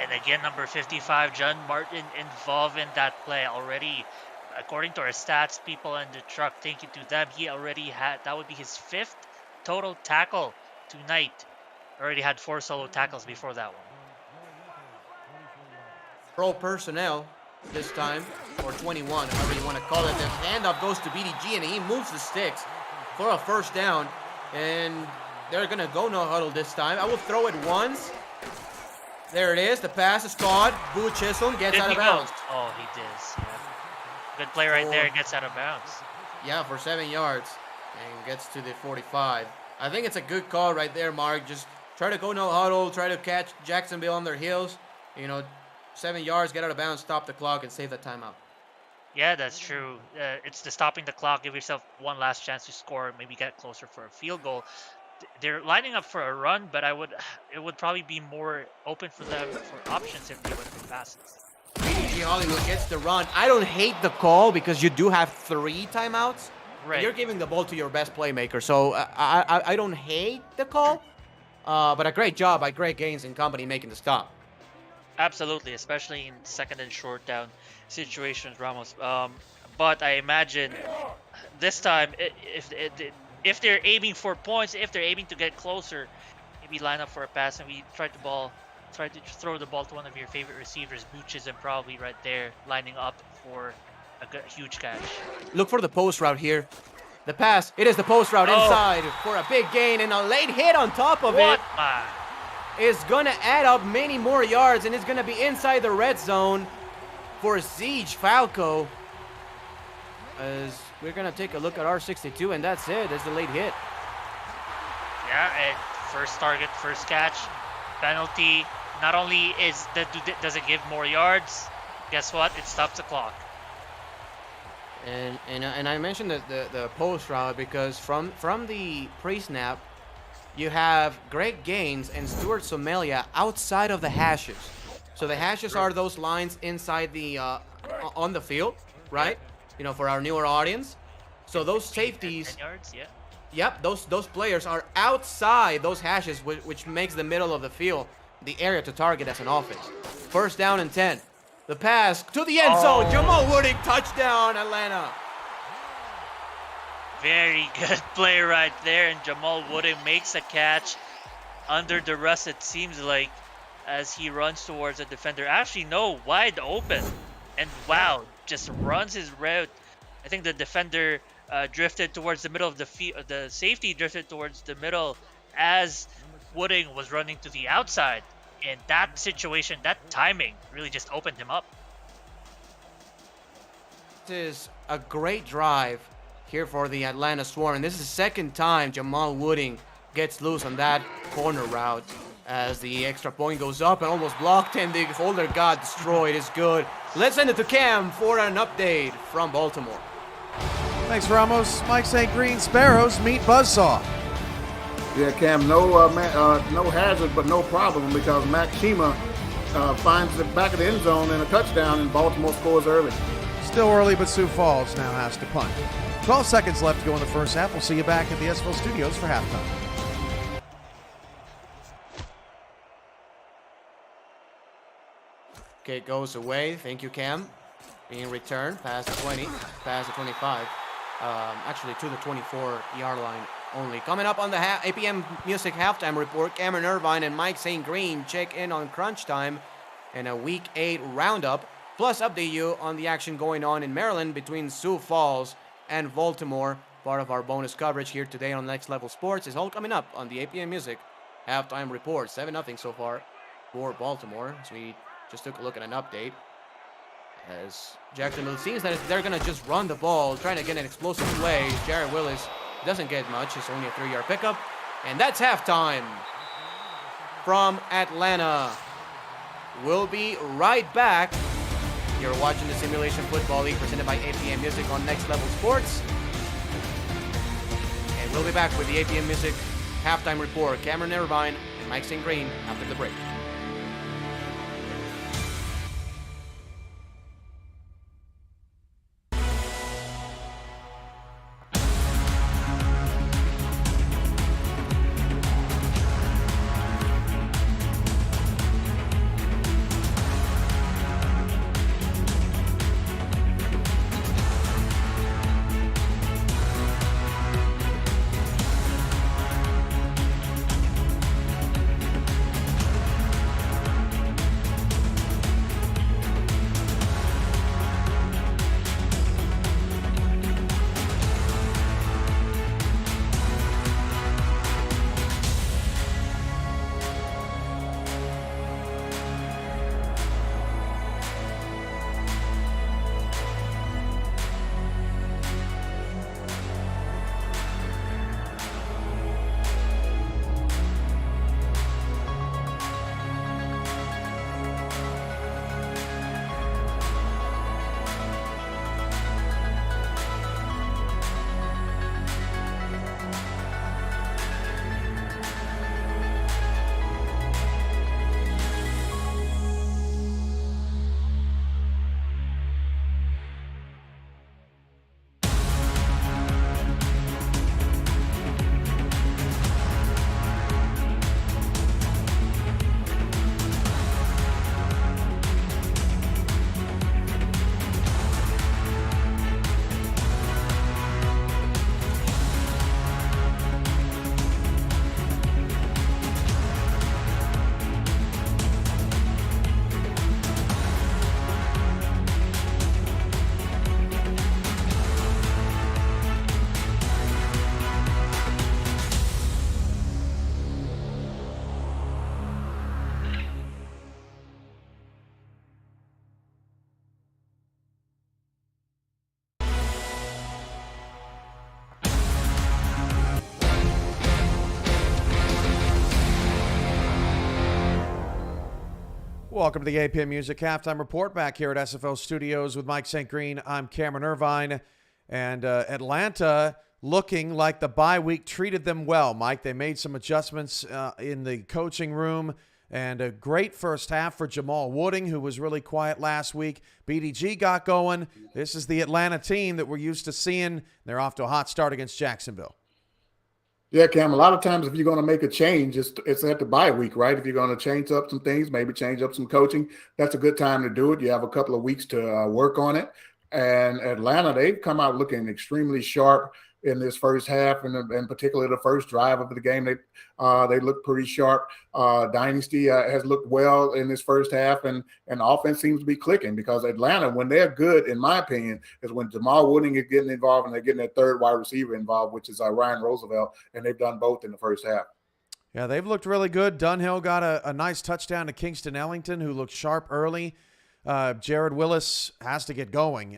And again, number 55, John Martin, involved in that play already. According to our stats, people in the truck, thank you to them, he already had, that would be his 5th total tackle tonight. Already had 4 solo tackles before that one. Pro personnel this time, or 21, however you want to call it. The handoff goes to BDG, and he moves the sticks for a 1st down. And they're going to go no huddle this time. I will throw it once. There it is. The pass is caught. Boo Chisholm gets out of bounds. Oh, he did. Yeah. Good play right there. Gets out of bounds. Yeah, for 7 yards. And gets to the 45. I think it's a good call right there, Mark. Just try to go no huddle. Try to catch Jacksonville on their heels. You know, 7 yards, get out of bounds, stop the clock, and save that timeout. Yeah, that's true. It's the stopping the clock. Give yourself one last chance to score. Maybe get closer for a field goal. They're lining up for a run, but it would probably be more open for them for options if they went for passes. BDG Hollywood gets the run. I don't hate the call because you do have 3 timeouts. Right. You're giving the ball to your best playmaker, so I don't hate the call. But a great job by Greg Gaines and company making the stop. Absolutely, especially in 2nd and short down situations, Ramos. But I imagine this time, if they're aiming for points, if they're aiming to get closer, maybe line up for a pass and we try to throw the ball to one of your favorite receivers, Vultures, and probably right there lining up for a huge catch. Look for the post route here. The pass, it is the post route inside for a big gain and a late hit on top of it. Is going to add up many more yards, and it's going to be inside the red zone for Siege Falco. As we're going to take a look at R62, and that's it. That's the late hit. Yeah, and first target, first catch. Penalty. Not only does it give more yards, guess what? It stops the clock. And I mentioned the post route because from the pre-snap, you have Greg Gaines and Stuart Somalia outside of the hashes. So the hashes are those lines inside the on the field, right? You know, for our newer audience. So those safeties. 10 yards, yeah. Yep, those players are outside those hashes, which makes the middle of the field the area to target as an offense. 1st down and 10. The pass to the end zone. Jamal Wooding, touchdown, Atlanta. Very good play right there, and Jamal Wooding makes a catch under the rust, it seems like, as he runs towards the defender. Actually, no, wide open. And wow, just runs his route. I think the defender drifted towards the middle of the field. The safety drifted towards the middle as Wooding was running to the outside. And that situation, that timing, really just opened him up. This is a great drive here for the Atlanta Swarm. And this is the 2nd time Jamal Wooding gets loose on that corner route as the extra point goes up and almost blocked, and the holder got destroyed. It's good. Let's send it to Cam for an update from Baltimore. Thanks, Ramos. Mike St. Green, Sparrows meet Buzzsaw. Yeah, Cam, no hazard, but no problem because Max Shima finds the back of the end zone and a touchdown, and Baltimore scores early. Still early, but Sioux Falls now has to punt. 12 seconds left to go in the first half. We'll see you back at the SFL studios for halftime. Okay, goes away. Thank you, Cam. Being returned past the 20, past the 25. Actually, to the 24-yard line only. Coming up on the APM Music Halftime Report, Cameron Irvine and Mike St. Green check in on crunch time and a Week 8 roundup. Plus, update you on the action going on in Maryland between Sioux Falls and Baltimore. Part of our bonus coverage here today on Next Level Sports is all coming up on the APM Music Halftime Report. 7-0 so far for Baltimore. So we just took a look at an update. As Jacksonville seems that they're going to just run the ball, trying to get an explosive play. Jared Willis doesn't get much. It's only a 3-yard pickup. And that's halftime from Atlanta. We'll be right back. You're watching the Simulation Football League presented by APM Music on Next Level Sports. And we'll be back with the APM Music halftime report. Cameron Irvine and Mike St. Green after the break. Welcome to the APM Music Halftime Report back here at SFL Studios with Mike St. Green. I'm Cameron Irvine. And Atlanta looking like the bye week treated them well, Mike. They made some adjustments in the coaching room. And a great first half for Jamal Wooding, who was really quiet last week. BDG got going. This is the Atlanta team that we're used to seeing. They're off to a hot start against Jacksonville. Yeah, Cam, a lot of times if you're going to make a change, it's at the bye week, right? If you're going to change up some things, maybe change up some coaching, that's a good time to do it. You have a couple of weeks to work on it. And Atlanta, they've come out looking extremely sharp in this first half, and particularly the first drive of the game. They look pretty sharp. Dynasty has looked well in this first half, and the offense seems to be clicking, because Atlanta, when they're good, in my opinion, is when Jamal Wooding is getting involved and they're getting their third wide receiver involved, which is Ryan Roosevelt, and they've done both in the first half. Yeah, they've looked really good. Dunhill got a nice touchdown to Kingston Ellington, who looked sharp early. Jared Willis has to get going.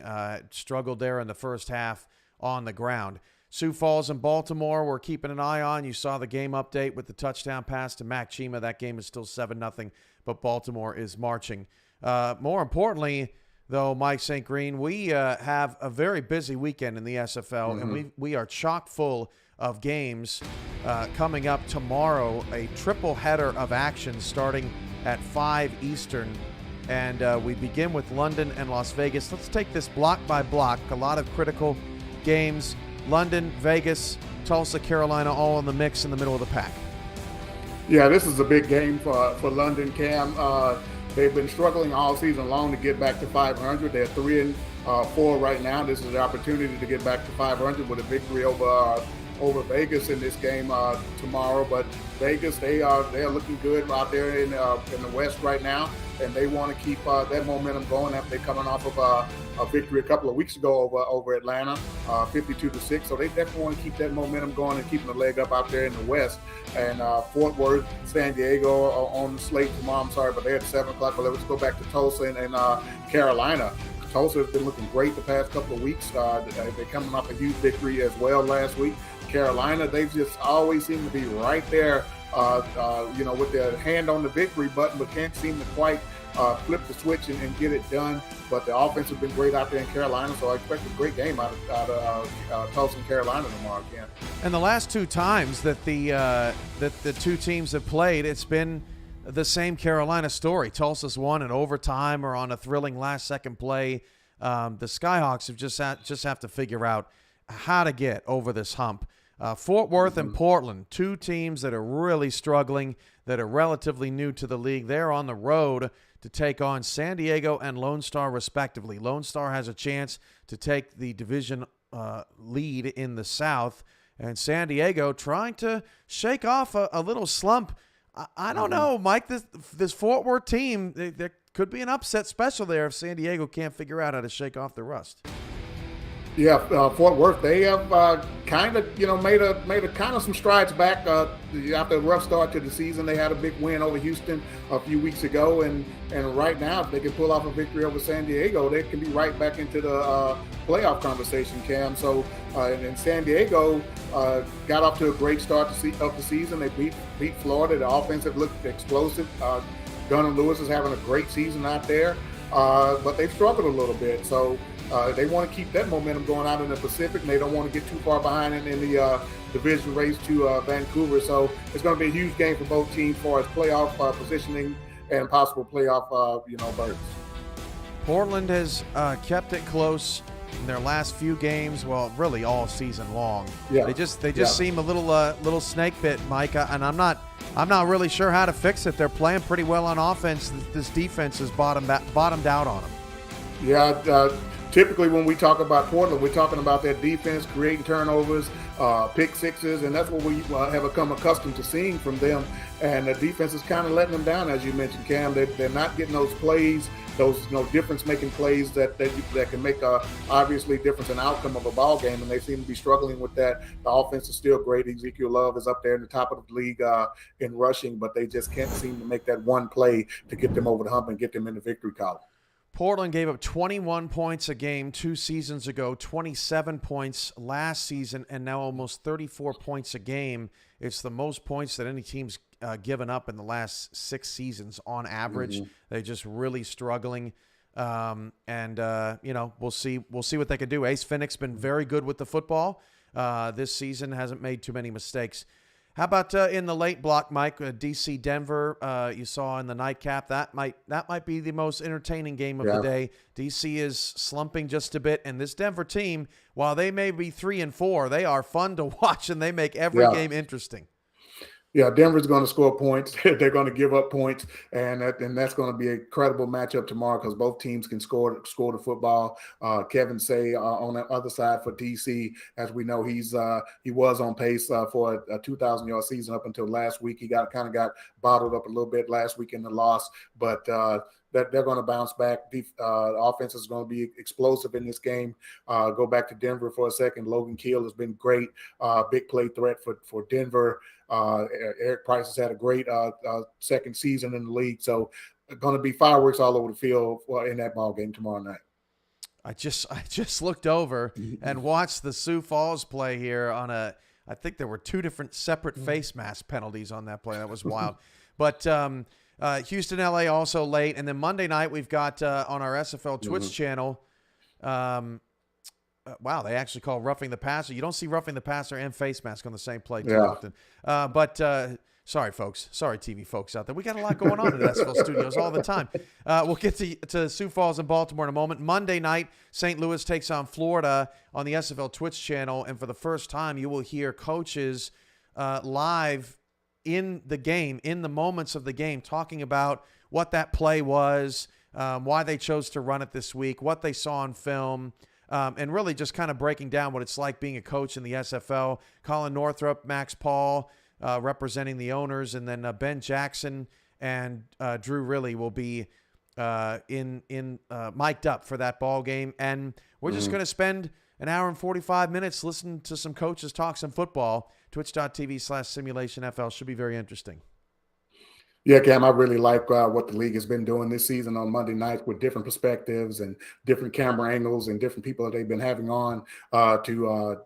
Struggled there in the first half on the ground. Sioux Falls and Baltimore we're keeping an eye on. You saw the game update with the touchdown pass to Mac Chima. That game is still 7-0, but Baltimore is marching. More importantly, though, Mike St. Green, we have a very busy weekend in the SFL, and we are chock full of games coming up tomorrow. A triple header of action starting at 5 Eastern. And we begin with London and Las Vegas. Let's take this block by block. A lot of critical games. London, Vegas, Tulsa, Carolina, all in the mix in the middle of the pack. Yeah, this is a big game for London, Cam. They've been struggling all season long to get back to 500. They're 3-4 right now. This is the opportunity to get back to 500 with a victory over Vegas in this game tomorrow. But Vegas, they're looking good out there in the West right now, and they want to keep that momentum going after they're coming off of a victory a couple of weeks ago over Atlanta, 52-6. So they definitely want to keep that momentum going and keeping the leg up out there in the West. And Fort Worth, San Diego on the slate tomorrow. I'm sorry, but they're at 7 o'clock. But let's go back to Tulsa and Carolina. Tulsa has been looking great the past couple of weeks. They're coming off a huge victory as well last week. Carolina, they just always seem to be right there, with their hand on the victory button, but can't seem to quite flip the switch and get it done. But the offense has been great out there in Carolina, so I expect a great game out of Tulsa and Carolina tomorrow, Ken. And the last two times that the two teams have played, it's been the same Carolina story. Tulsa's won in overtime or on a thrilling last-second play. The Skyhawks have just have to figure out how to get over this hump. Fort Worth and Portland, two teams that are really struggling, that are relatively new to the league. They're on the road to take on San Diego and Lone Star, respectively. Lone Star has a chance to take the division lead in the South, and San Diego trying to shake off a little slump. I don't know, Mike. This Fort Worth team, there could be an upset special there if San Diego can't figure out how to shake off the rust. Yeah, Fort Worth, they have kind of, made a kind of some strides back after a rough start to the season. They had a big win over Houston a few weeks ago, and right now, if they can pull off a victory over San Diego, they can be right back into the playoff conversation, Cam. So, and San Diego got off to a great start of the season. They beat Florida. The offensive looked explosive. Gunnar Lewis is having a great season out there, but they've struggled a little bit. So. They want to keep that momentum going out in the Pacific, and they don't want to get too far behind in the division race to Vancouver. So it's going to be a huge game for both teams as far as playoff positioning and possible playoff, berths. Portland has kept it close in their last few games. Well, really all season long. Yeah. They just seem a little snake bit, Mike. And I'm not really sure how to fix it. They're playing pretty well on offense. This defense has bottomed out on them. Yeah. Typically, when we talk about Portland, we're talking about their defense, creating turnovers, pick sixes, and that's what we have become accustomed to seeing from them. And the defense is kind of letting them down, as you mentioned, Cam. They're not getting those plays, those difference-making plays that can make obviously difference in outcome of a ball game, and they seem to be struggling with that. The offense is still great. Ezekiel Love is up there in the top of the league in rushing, but they just can't seem to make that one play to get them over the hump and get them in the victory column. Portland gave up 21 points a game 2 seasons ago, 27 points last season, and now almost 34 points a game. It's the most points that any team's given up in the last 6 seasons on average. Mm-hmm. They're just really struggling. We'll see what they can do. Ace Finnick's been very good with the football this season, hasn't made too many mistakes. How about in the late block, Mike? DC Denver, you saw in the nightcap. That might be the most entertaining game of the day. DC is slumping just a bit, and this Denver team, while they may be 3-4, they are fun to watch, and they make every game interesting. Yeah, Denver's going to score points. They're going to give up points, and that's going to be a credible matchup tomorrow because both teams can score the football. Kevin Say on the other side for DC, as we know, he was on pace for a 2,000-yard season up until last week. He got bottled up a little bit last week in the loss, but that they're going to bounce back. The offense is going to be explosive in this game. Go back to Denver for a second. Logan Keel has been great, big play threat for Denver. Eric Price has had a great second season in the league, so going to be fireworks all over the field in that ball game tomorrow night. I just looked over and watched the Sioux Falls play here on I think there were 2 different separate face mask penalties on that play. That was wild. But Houston, LA also late. And then Monday night we've got on our SFL Twitch channel. Wow, they actually call roughing the passer. You don't see roughing the passer and face mask on the same play too often. Sorry, folks. Sorry, TV folks out there. We got a lot going on at SFL Studios all the time. We'll get to Sioux Falls and Baltimore in a moment. Monday night, St. Louis takes on Florida on the SFL Twitch channel. And for the first time, you will hear coaches live in the game, in the moments of the game, talking about what that play was, why they chose to run it this week, what they saw on film, and really just kind of breaking down what it's like being a coach in the SFL. Colin Northrup, Max Paul representing the owners, and then Ben Jackson and Drew Riley will be mic'd up for that ball game. And we're just going to spend an hour and 45 minutes listening to some coaches talk some football. Twitch.tv/SimulationFL should be very interesting. Yeah, Cam, I really like what the league has been doing this season on Monday nights with different perspectives and different camera angles and different people that they've been having on to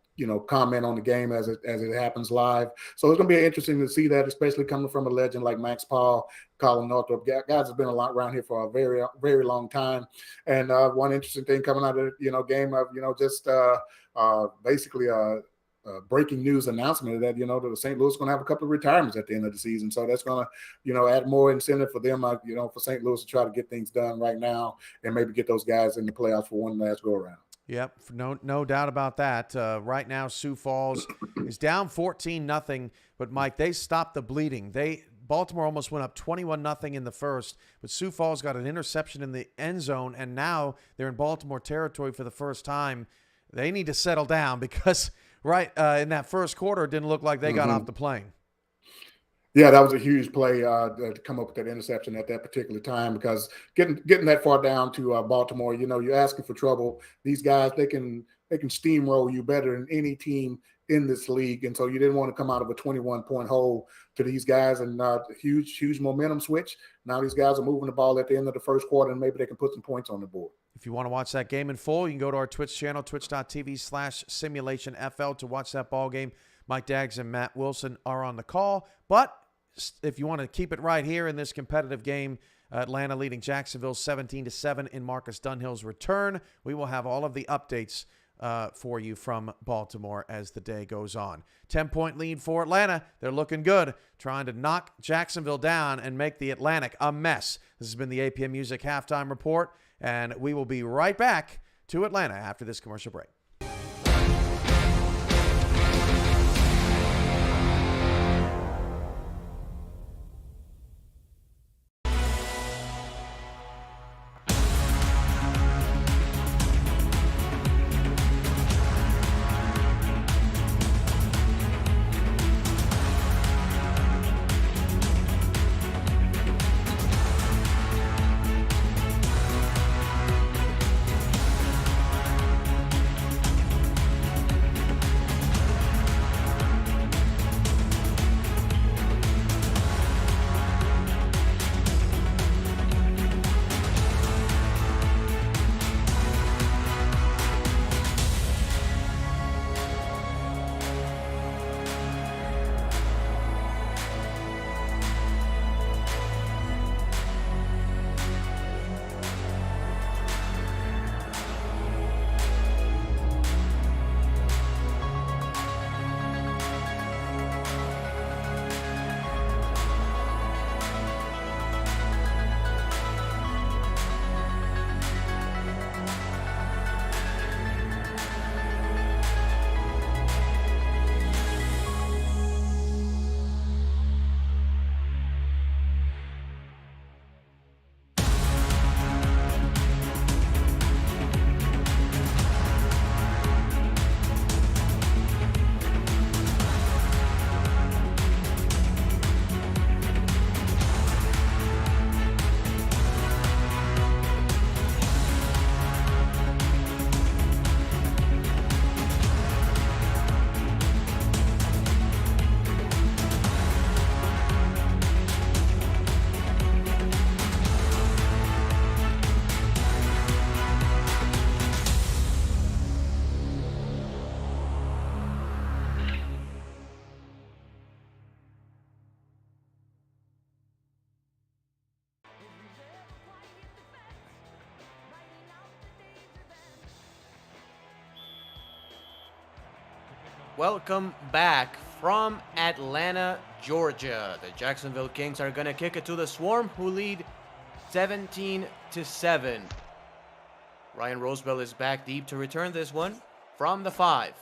comment on the game as it happens live. So it's going to be interesting to see that, especially coming from a legend like Max Paul, Colin Northrop. Guys have been a lot around here for a very, very long time. And one interesting thing coming out of game of just basically breaking news announcement that that the St. Louis is going to have a couple of retirements at the end of the season, so that's going to add more incentive for them, for St. Louis to try to get things done right now and maybe get those guys in the playoffs for one last go around. Yep, no doubt about that. Right now, Sioux Falls is down 14-0, but Mike, they stopped the bleeding. Baltimore almost went up 21-0 in the first, but Sioux Falls got an interception in the end zone, and now they're in Baltimore territory for the first time. They need to settle down because in that first quarter, it didn't look like they got off the plane. Yeah, that was a huge play to come up with that interception at that particular time, because getting that far down to Baltimore, you're asking for trouble. These guys, they can steamroll you better than any team in this league, and so you didn't want to come out of a 21-point hole to these guys, and huge momentum switch. Now these guys are moving the ball at the end of the first quarter, and maybe they can put some points on the board. If you want to watch that game in full, you can go to our Twitch channel, twitch.tv/Simulationfl, to watch that ball game. Mike Daggs and Matt Wilson are on the call. But if you want to keep it right here in this competitive game, Atlanta leading Jacksonville 17-7 in Marcus Dunhill's return, we will have all of the updates for you from Baltimore as the day goes on. 10-point lead for Atlanta. They're looking good, trying to knock Jacksonville down and make the Atlantic a mess. This has been the APM Music Halftime Report, and we will be right back to Atlanta after this commercial break. Welcome back from Atlanta, Georgia. The Jacksonville Kings are going to kick it to the Swarm, who lead 17-7. Ryan Rosebell is back deep to return this one from the 5.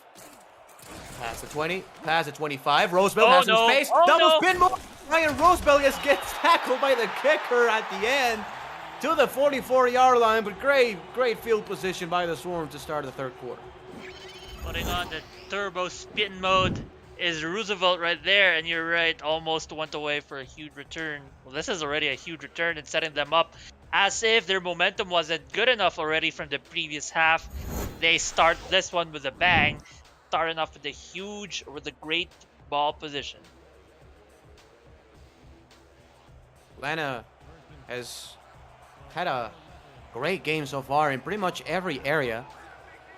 Pass the 20, pass the 25. Rosebell has some space. Double spin move. Ryan Rosebell just gets tackled by the kicker at the end to the 44-yard line, but great field position by the Swarm to start the third quarter. Putting on the turbo spin mode is Roosevelt right there, and you're right, almost went away for a huge return. Well, this is already a huge return and setting them up as if their momentum wasn't good enough already from the previous half. They start this one with a bang, starting off with a great ball position. Atlanta has had a great game so far in pretty much every area.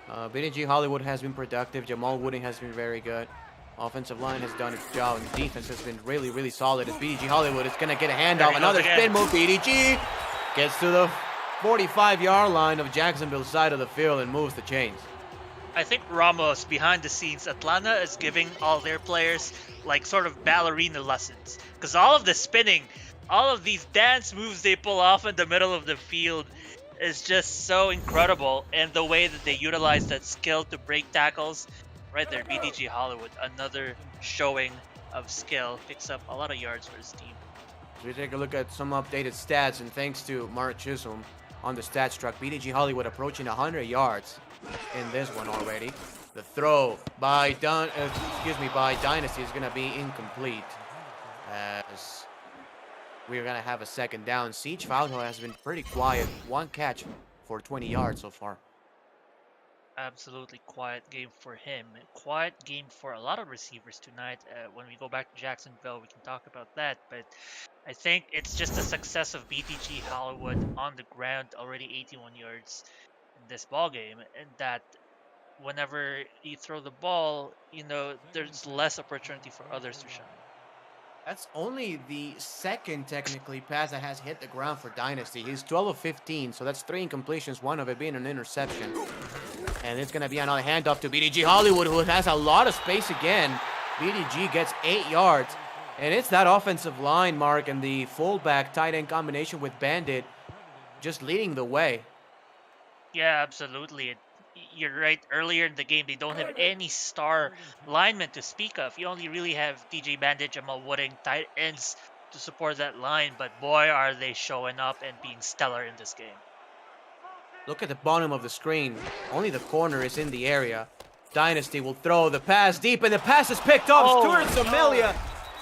BDG Hollywood has been productive. Jamal Wooding has been very good. Offensive line has done its job, and defense has been really, really solid. As BDG Hollywood is going to get a handoff. Another spin move. BDG gets to the 45-yard line of Jacksonville's side of the field and moves the chains. I think Ramos, behind the scenes, Atlanta is giving all their players like sort of ballerina lessons. Because all of the spinning, all of these dance moves they pull off in the middle of the field is just so incredible. And the way that they utilize that skill to break tackles, right there, BDG Hollywood, another showing of skill, picks up a lot of yards for his team. So we take a look at some updated stats, and thanks to Mark Chisholm on the stats truck, BDG Hollywood approaching 100 yards in this one already. The throw by Dynasty is going to be incomplete, as we're going to have a second down. Siege Falco has been pretty quiet. One catch for 20 yards so far. Absolutely quiet game for him. Quiet game for a lot of receivers tonight. When we go back to Jacksonville, we can talk about that. But I think it's just the success of BTG Hollywood on the ground, already 81 yards in this ball game, and that whenever you throw the ball, there's less opportunity for others to shine. That's only the second, technically, pass that has hit the ground for Dynasty. He's 12 of 15, so that's 3 incompletions, one of it being an interception. And it's going to be another handoff to BDG Hollywood, who has a lot of space again. BDG gets 8 yards. And it's that offensive line, Mark, and the fullback tight end combination with Bandit just leading the way. Yeah, absolutely. You're right. Earlier in the game, they don't have any star linemen to speak of. You only really have DJ Bandit, Jamal Wooding, tight ends to support that line. But boy, are they showing up and being stellar in this game. Look at the bottom of the screen. Only the corner is in the area. Dynasty will throw the pass deep, and the pass is picked up. Stuart Somalia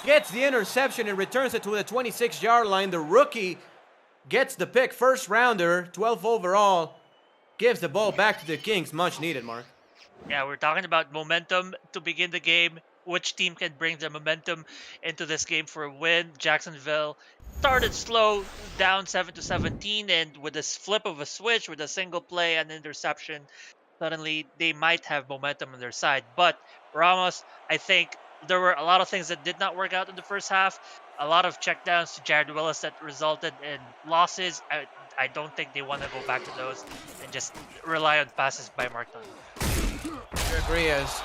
gets the interception and returns it to the 26-yard line. The rookie gets the pick. First rounder, 12 overall. Gives the ball back to the Kings. Much needed, Mark. Yeah, we're talking about momentum to begin the game. Which team can bring the momentum into this game for a win? Jacksonville started slow, down 7-17, and with this flip of a switch, with a single play and interception, suddenly they might have momentum on their side. But Ramos, I think there were a lot of things that did not work out in the first half. A lot of checkdowns to Jared Willis that resulted in losses. I don't think they want to go back to those and just rely on passes by Mark Dunn. I agree, as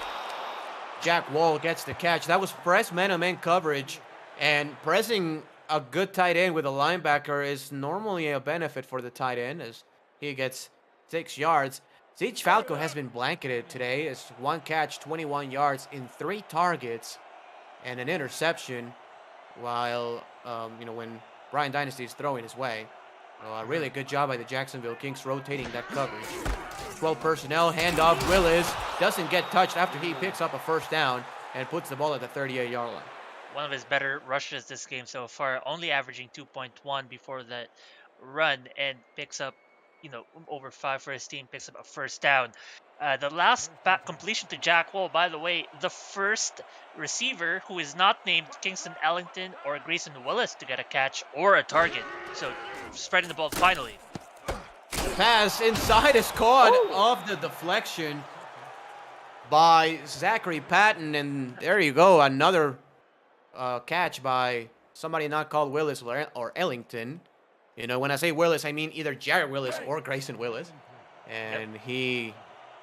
Jack Wall gets the catch. That was press man-to-man coverage, and pressing a good tight end with a linebacker is normally a benefit for the tight end, as he gets 6 yards. Siege Falco has been blanketed today as one catch, 21 yards in 3 targets and an interception, while when Brian Dynasty is throwing his way. So a really good job by the Jacksonville Kings rotating that coverage. 12 personnel, handoff. Willis doesn't get touched after he picks up a first down and puts the ball at the 38-yard line. One of his better rushes this game so far, only averaging 2.1 before that run, and picks up, over 5 for his team, picks up a first down. The last completion to Jack Wall, by the way, the first receiver who is not named Kingston Ellington or Grayson Willis to get a catch or a target. So spreading the ball finally. The pass inside is caught off the deflection by Zachary Patton, and there you go, another catch by somebody not called Willis or Ellington. When I say Willis, I mean either Jared Willis or Grayson Willis, and he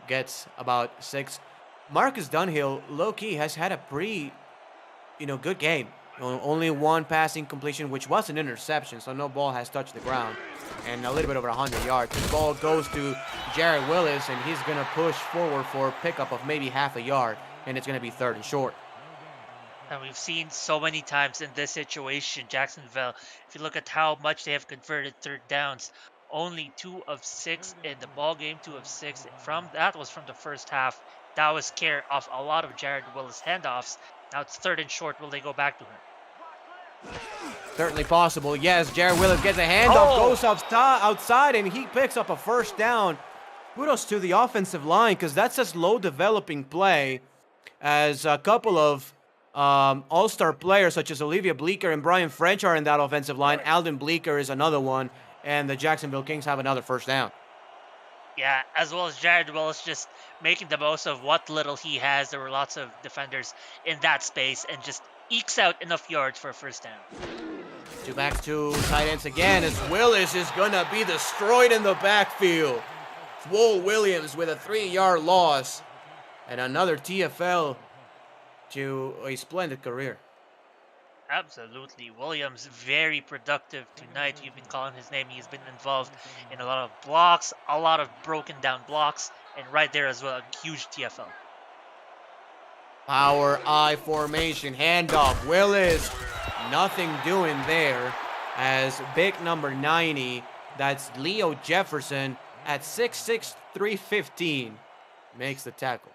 gets about 6. Marcus Dunhill, low-key, has had a pretty, good game. Only one passing completion, which was an interception, so no ball has touched the ground, and a little bit over 100 yards. The ball goes to Jared Willis, and he's going to push forward for a pickup of maybe half a yard, and it's going to be 3rd and short. And we've seen so many times in this situation, Jacksonville, if you look at how much they have converted 3rd downs, only 2 of 6 in the ball game, 2 of 6 that was from the first half. That was care of a lot of Jared Willis handoffs. Now it's 3rd and short. Will they go back to him? Certainly possible. Yes, Jared Willis gets a handoff, goes outside, and he picks up a first down. Kudos to the offensive line, because that's a slow developing play, as a couple of all-star players such as Olivia Bleeker and Brian French are in that offensive line. Alden Bleeker is another one, and the Jacksonville Kings have another first down. Yeah, as well as Jared Willis just making the most of what little he has. There were lots of defenders in that space and just ekes out enough yards for a first down. Two backs, two tight ends again, as Willis is going to be destroyed in the backfield. Swole Williams with a 3-yard loss, and another TFL to a splendid career. Absolutely. Williams, very productive tonight. You've been calling his name. He's been involved in a lot of blocks, a lot of broken down blocks, and right there as well, a huge TFL. Power I formation, handoff. Willis, nothing doing there as big number 90, that's Leo Jefferson at 6'6", 315, makes the tackle.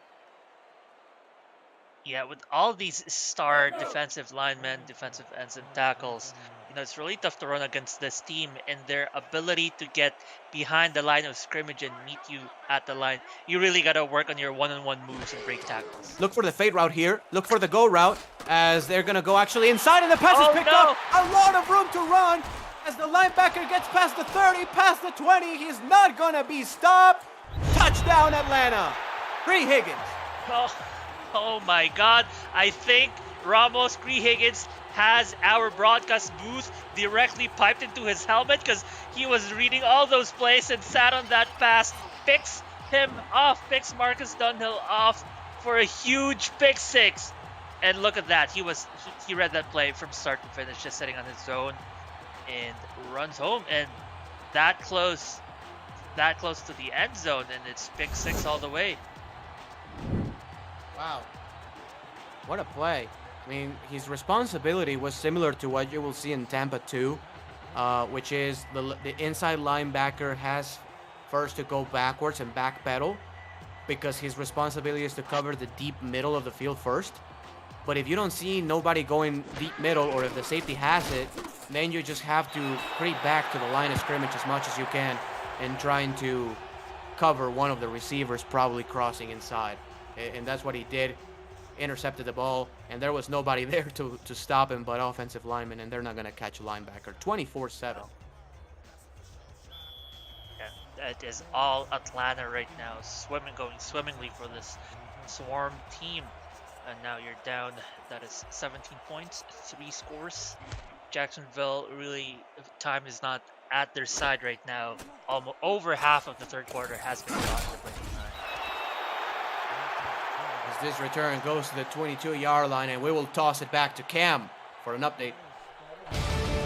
Yeah, with all these star defensive linemen, defensive ends, and tackles, it's really tough to run against this team and their ability to get behind the line of scrimmage and meet you at the line. You really got to work on your one-on-one moves and break tackles. Look for the fade route here. Look for the go route as they're going to go actually inside, and the pass is picked up. A lot of room to run as the linebacker gets past the 30, past the 20. He's not going to be stopped. Touchdown, Atlanta. Bree Higgins. Oh my God. I think Ramos Cree Higgins has our broadcast booth directly piped into his helmet because he was reading all those plays and sat on that pass, picks him off, picks Marcus Dunhill off for a huge pick six. And look at that. He read that play from start to finish, just sitting on his zone and runs home. And that close to the end zone, and it's pick six all the way. Wow. What a play. I mean, his responsibility was similar to what you will see in Tampa 2, which is the inside linebacker has first to go backwards and backpedal because his responsibility is to cover the deep middle of the field first. But if you don't see nobody going deep middle, or if the safety has it, then you just have to creep back to the line of scrimmage as much as you can and trying to cover one of the receivers probably crossing inside. And that's what he did. Intercepted the ball, and there was nobody there to stop him but offensive linemen, and they're not going to catch a linebacker. 24-7. Yeah, that is all Atlanta right now. Going swimmingly for this Swarm team. And now you're down. That is 17 points, 3 scores. Jacksonville, really, time is not at their side right now. Almost over half of the third quarter has been gone. This return goes to the 22-yard line, and we will toss it back to Cam for an update.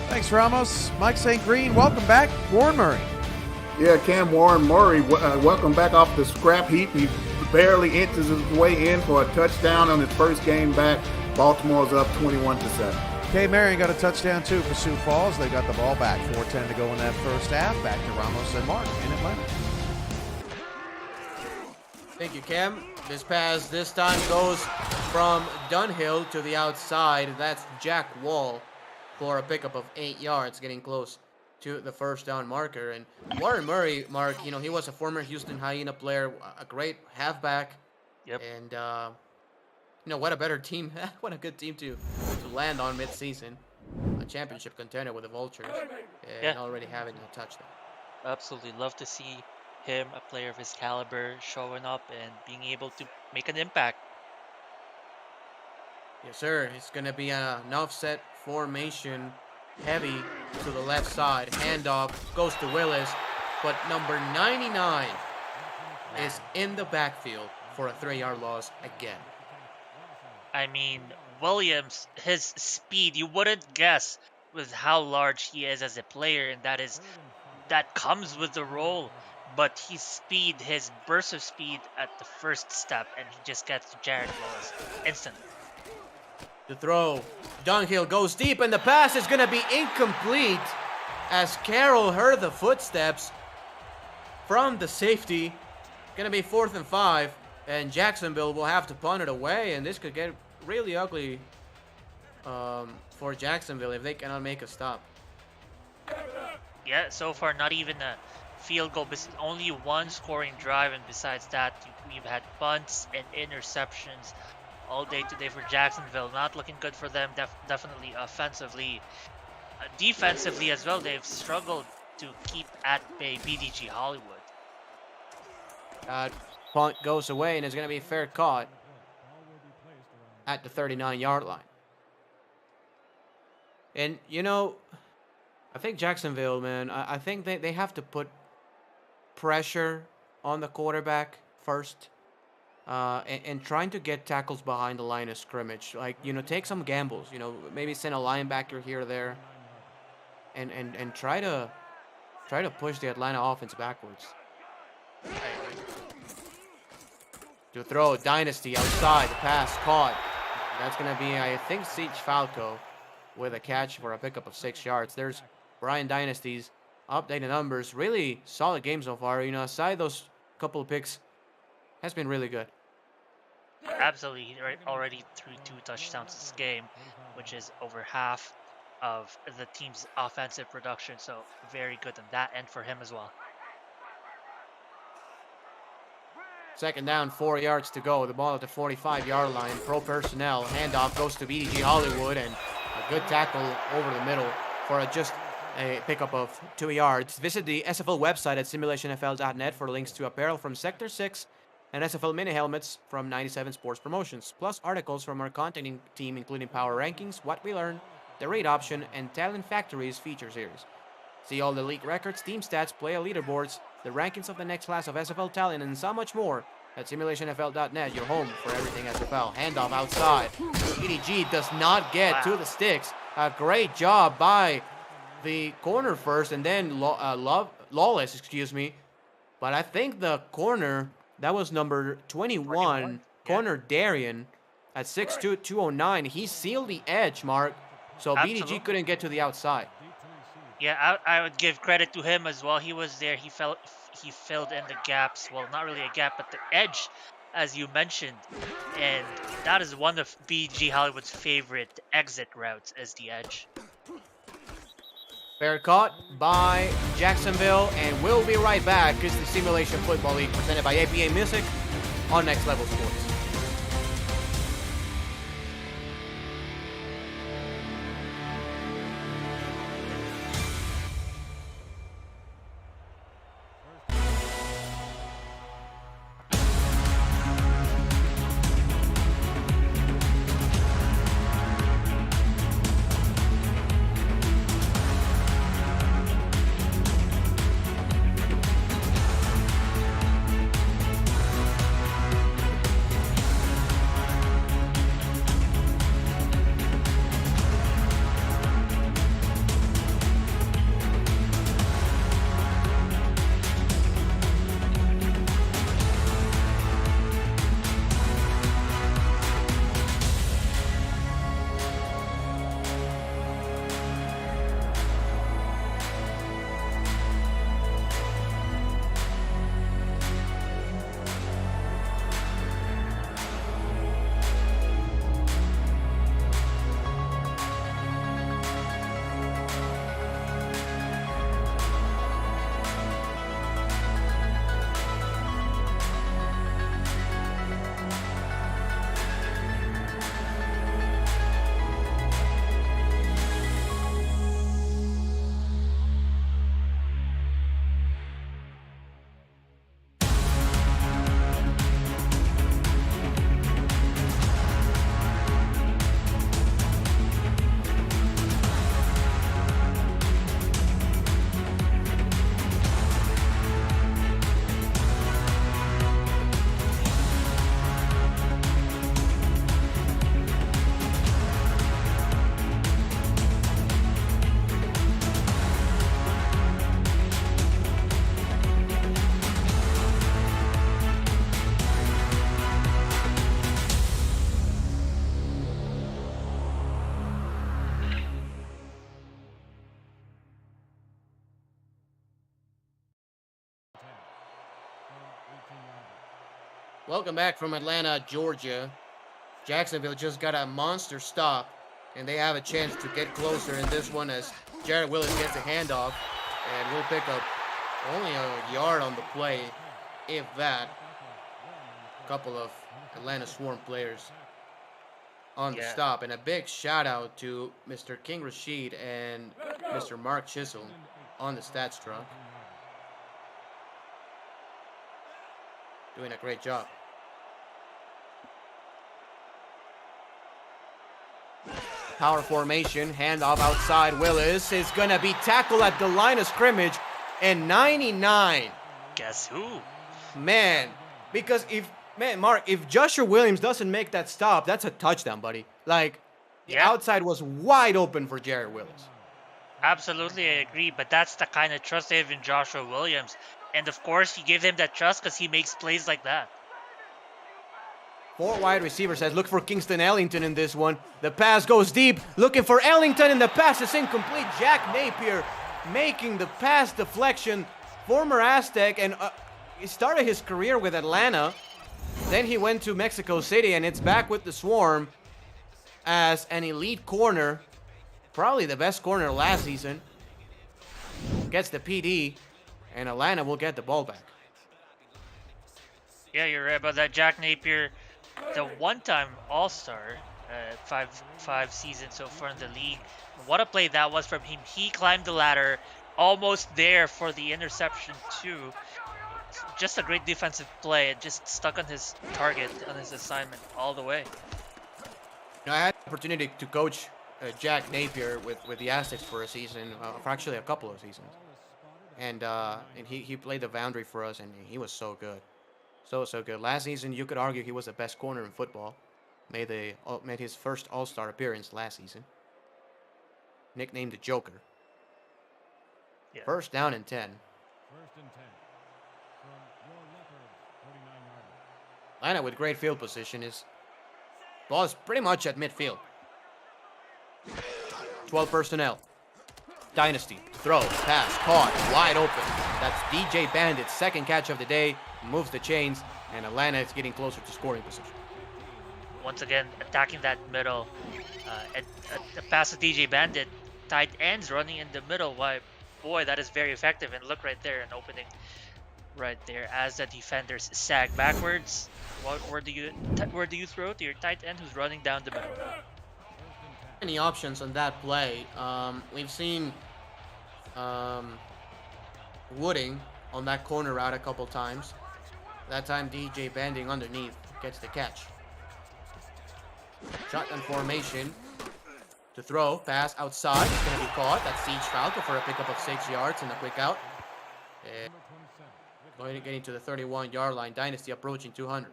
Thanks, Ramos. Mike St. Green, welcome back. Warren Murray. Yeah, Cam Warren Murray, welcome back off the scrap heap. He barely inches his way in for a touchdown on his first game back. Baltimore's up 21-7. Kay Marion got a touchdown, too, for Sioux Falls. They got the ball back. 4:10 to go in that first half. Back to Ramos and Mark in Atlanta. Thank you, Cam. This pass this time goes from Dunhill to the outside. That's Jack Wall for a pickup of 8 yards, getting close to the first down marker. And Warren Murray, Mark, he was a former Houston Hyena player, a great halfback. Yep. And what a better team, what a good team to land on mid-season. A championship contender with the Vultures, and already having a touchdown. Absolutely love to see him, a player of his caliber, showing up and being able to make an impact. Yes, sir. It's going to be an offset formation, heavy to the left side. Handoff goes to Willis, but number 99 is in the backfield for a 3-yard loss again. I mean, Williams, his speed, you wouldn't guess with how large he is as a player, and that comes with the role. But his speed, his burst of speed at the first step, and he just gets to Jared Willis instantly. The throw. Dunhill goes deep, and the pass is going to be incomplete as Carroll heard the footsteps from the safety. Going to be 4th and 5, and Jacksonville will have to punt it away, and this could get really ugly for Jacksonville if they cannot make a stop. Yeah, so far not even a field goal, but only one scoring drive, and besides that, we've had punts and interceptions all day today for Jacksonville. Not looking good for them, definitely offensively. Defensively as well, they've struggled to keep at bay BDG Hollywood. Punt goes away, and it's going to be fair caught at the 39-yard line. And, you know, I think Jacksonville, man, I think they have to put pressure on the quarterback first. And trying to get tackles behind the line of scrimmage. Like, you know, take some gambles. You know, maybe send a linebacker here or there. And try to push the Atlanta offense backwards. To throw Dynasty outside, the pass caught. That's going to be, I think, Siege Falco with a catch for a pickup of 6 yards. There's Brian Dynasty's updated numbers. Really solid game so far. You know, aside those couple of picks, has been really good. Absolutely, already threw 2 touchdowns this game, which is over half of the team's offensive production. So very good on that end for him as well. Second down, 4 yards to go. The ball at the 45-yard line. Pro personnel. Handoff goes to BDG Hollywood, and a good tackle over the middle for just a pickup of 2 yards. Visit the SFL website at simulationfl.net for links to apparel from Sector 6 and SFL mini helmets from 97 Sports Promotions, plus articles from our content team, including Power Rankings, What We Learned, The Rate Option, and Talent Factory's feature series. See all the league records, team stats, player leaderboards, the rankings of the next class of SFL talent, and so much more at simulationfl.net, your home for everything SFL. Handoff outside. EDG does not get to the sticks. A great job by the corner first, and then Lawless, excuse me. But I think the corner, that was number 21, corner Darian at 6'2", 209. He sealed the edge, Mark, so Absolutely. BDG couldn't get to the outside. Yeah, I would give credit to him as well. He was there. He filled in the gaps. Well, not really a gap, but the edge, as you mentioned. And that is one of BG Hollywood's favorite exit routes, is the edge. Fair caught by Jacksonville, and we'll be right back. It's the Simulation Football League presented by APA Music on Next Level Sports. Welcome back from Atlanta, Georgia. Jacksonville just got a monster stop, and they have a chance to get closer in this one as Jared Willis gets a handoff, and we'll pick up only a yard on the play, if that. A couple of Atlanta Swarm players on the Yeah. stop. And a big shout out to Mr. King Rashid and Mr. Mark Chisholm on the stats truck. Doing a great job. Power formation, handoff outside. Willis is going to be tackled at the line of scrimmage. And 99. Guess who? Man, because Mark, if Joshua Williams doesn't make that stop, that's a touchdown, buddy. Like, the Yeah. outside was wide open for Jared Willis. Absolutely, I agree. But that's the kind of trust they have in Joshua Williams. And of course, you give him that trust because he makes plays like that. 4 wide receivers says look for Kingston Ellington in this one. The pass goes deep, looking for Ellington, and the pass is incomplete. Jack Napier making the pass deflection. Former Aztec, and he started his career with Atlanta. Then he went to Mexico City, and it's back with the Swarm as an elite corner. Probably the best corner last season. Gets the PD, and Atlanta will get the ball back. Yeah, you're right about that. Jack Napier, the one-time All-Star, five seasons so far in the league. What a play that was from him. He climbed the ladder, almost there for the interception too. Just a great defensive play and just stuck on his target, on his assignment all the way. I had the opportunity to coach Jack Napier with the Aztecs for a season, for actually a couple of seasons. And he played the boundary for us, and he was so good. So good. Last season, you could argue he was the best corner in football. Made his first All-Star appearance last season. Nicknamed the Joker. Yeah. First down and 10. Atlanta with great field position ball is pretty much at midfield. 12 personnel. Dynasty. Throw. Pass. Caught. Wide open. That's DJ Bandit's second catch of the day. Moves the chains. And Atlanta is getting closer to scoring position. Once again, attacking that middle. A pass to DJ Bandit. Tight ends running in the middle. Why, boy, that is very effective. And look right there, an opening right there as the defenders sag backwards. Where do you throw to your tight end who's running down the middle? Any options on that play? We've seen Wooding on that corner route a couple times. That time DJ Banding underneath gets the catch. Shotgun formation to throw, pass outside. It's going to be caught. That's Siege Falco for a pickup of 6 yards and a quick out. Getting to the 31-yard line. Dynasty approaching 200.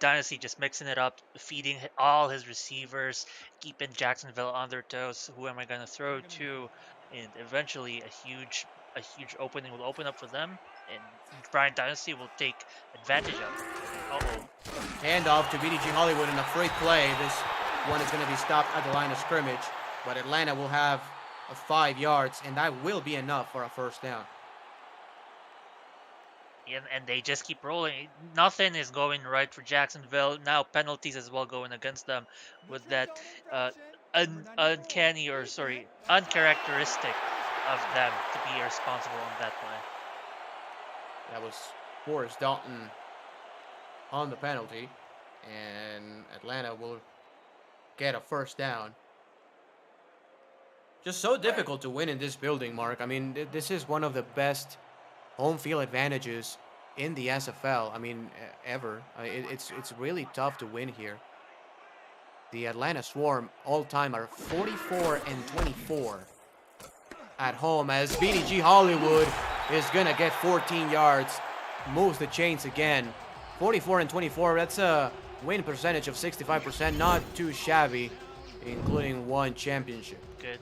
Dynasty just mixing it up, feeding all his receivers, keeping Jacksonville on their toes. Who am I going to throw to? And eventually a huge opening will open up for them, and Brian Dynasty will take advantage of it. Uh-oh. Handoff to BDG Hollywood in a free play. This one is going to be stopped at the line of scrimmage, but Atlanta will have 5 yards, and that will be enough for a first down. And they just keep rolling. Nothing is going right for Jacksonville. Now penalties as well going against them with that uncharacteristic of them to be responsible on that play. That was Forrest Dalton on the penalty, and Atlanta will get a first down. Just so difficult to win in this building, Mark. I mean, this is one of the best home field advantages in the SFL. I mean, ever. It's really tough to win here. The Atlanta Swarm all time are 44-24 at home, as BDG Hollywood is gonna get 14 yards, moves the chains again. 44-24. That's a win percentage of 65%. Not too shabby, including one championship. Good.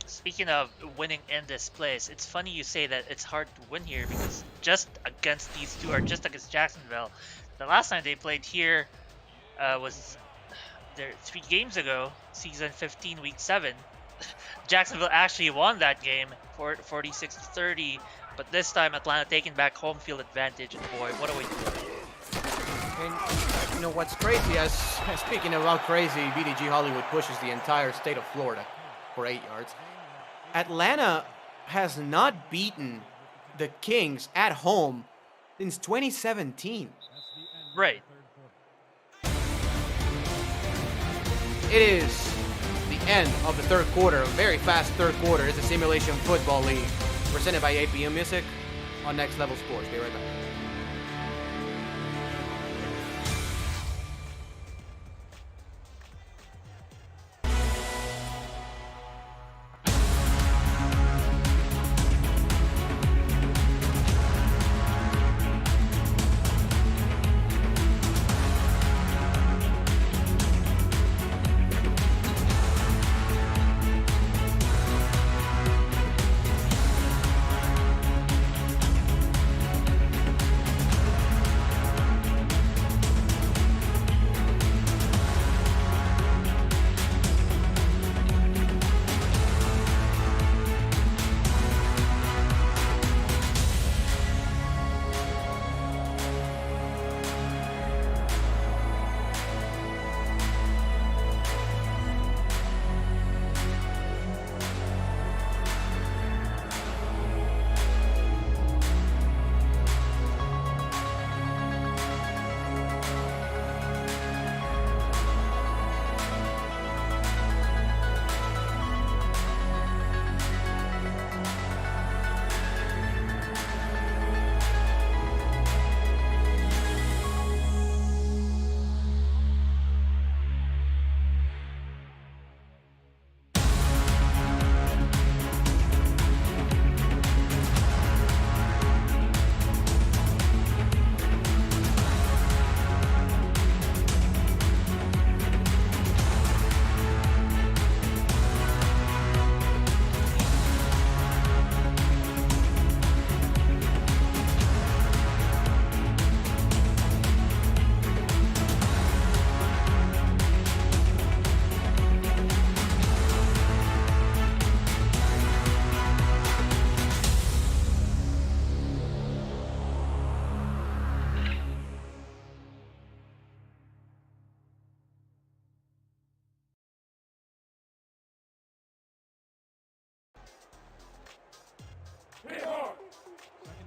Speaking of winning in this place, it's funny you say that it's hard to win here because just against these two, or just against Jacksonville, the last time they played here was there 3 games ago, season 15, week 7. Jacksonville actually won that game for 46-30, but this time Atlanta taking back home field advantage, and boy, what a way to do it. And you know what's crazy, as speaking about crazy, BDG Hollywood pushes the entire state of Florida for 8 yards. Atlanta has not beaten the Kings at home since 2017. Right. It is the end of the third quarter, a very fast third quarter. It's the Simulation Football League, presented by APM Music on Next Level Sports. Be right back.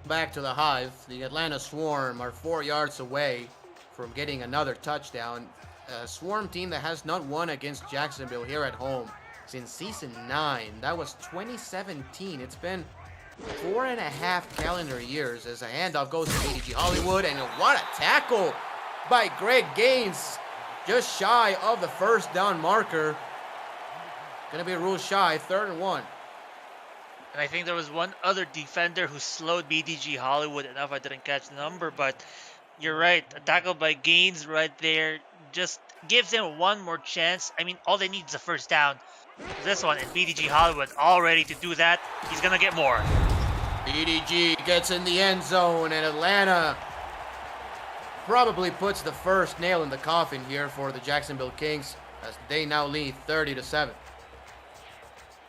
Back to the Hive. The Atlanta Swarm are 4 yards away from getting another touchdown. A Swarm team that has not won against Jacksonville here at home since season 9. That was 2017. It's been 4.5 calendar years as a handoff goes to BDG Hollywood, and what a tackle by Greg Gaines, just shy of the first down marker. Gonna be a rule shy, 3rd and 1. And I think there was one other defender who slowed BDG Hollywood enough. I didn't catch the number, but you're right. A tackle by Gaines right there just gives him one more chance. I mean, all they need is a first down. This one, and BDG Hollywood all ready to do that. He's going to get more. BDG gets in the end zone, and Atlanta probably puts the first nail in the coffin here for the Jacksonville Kings as they now lead 30-7.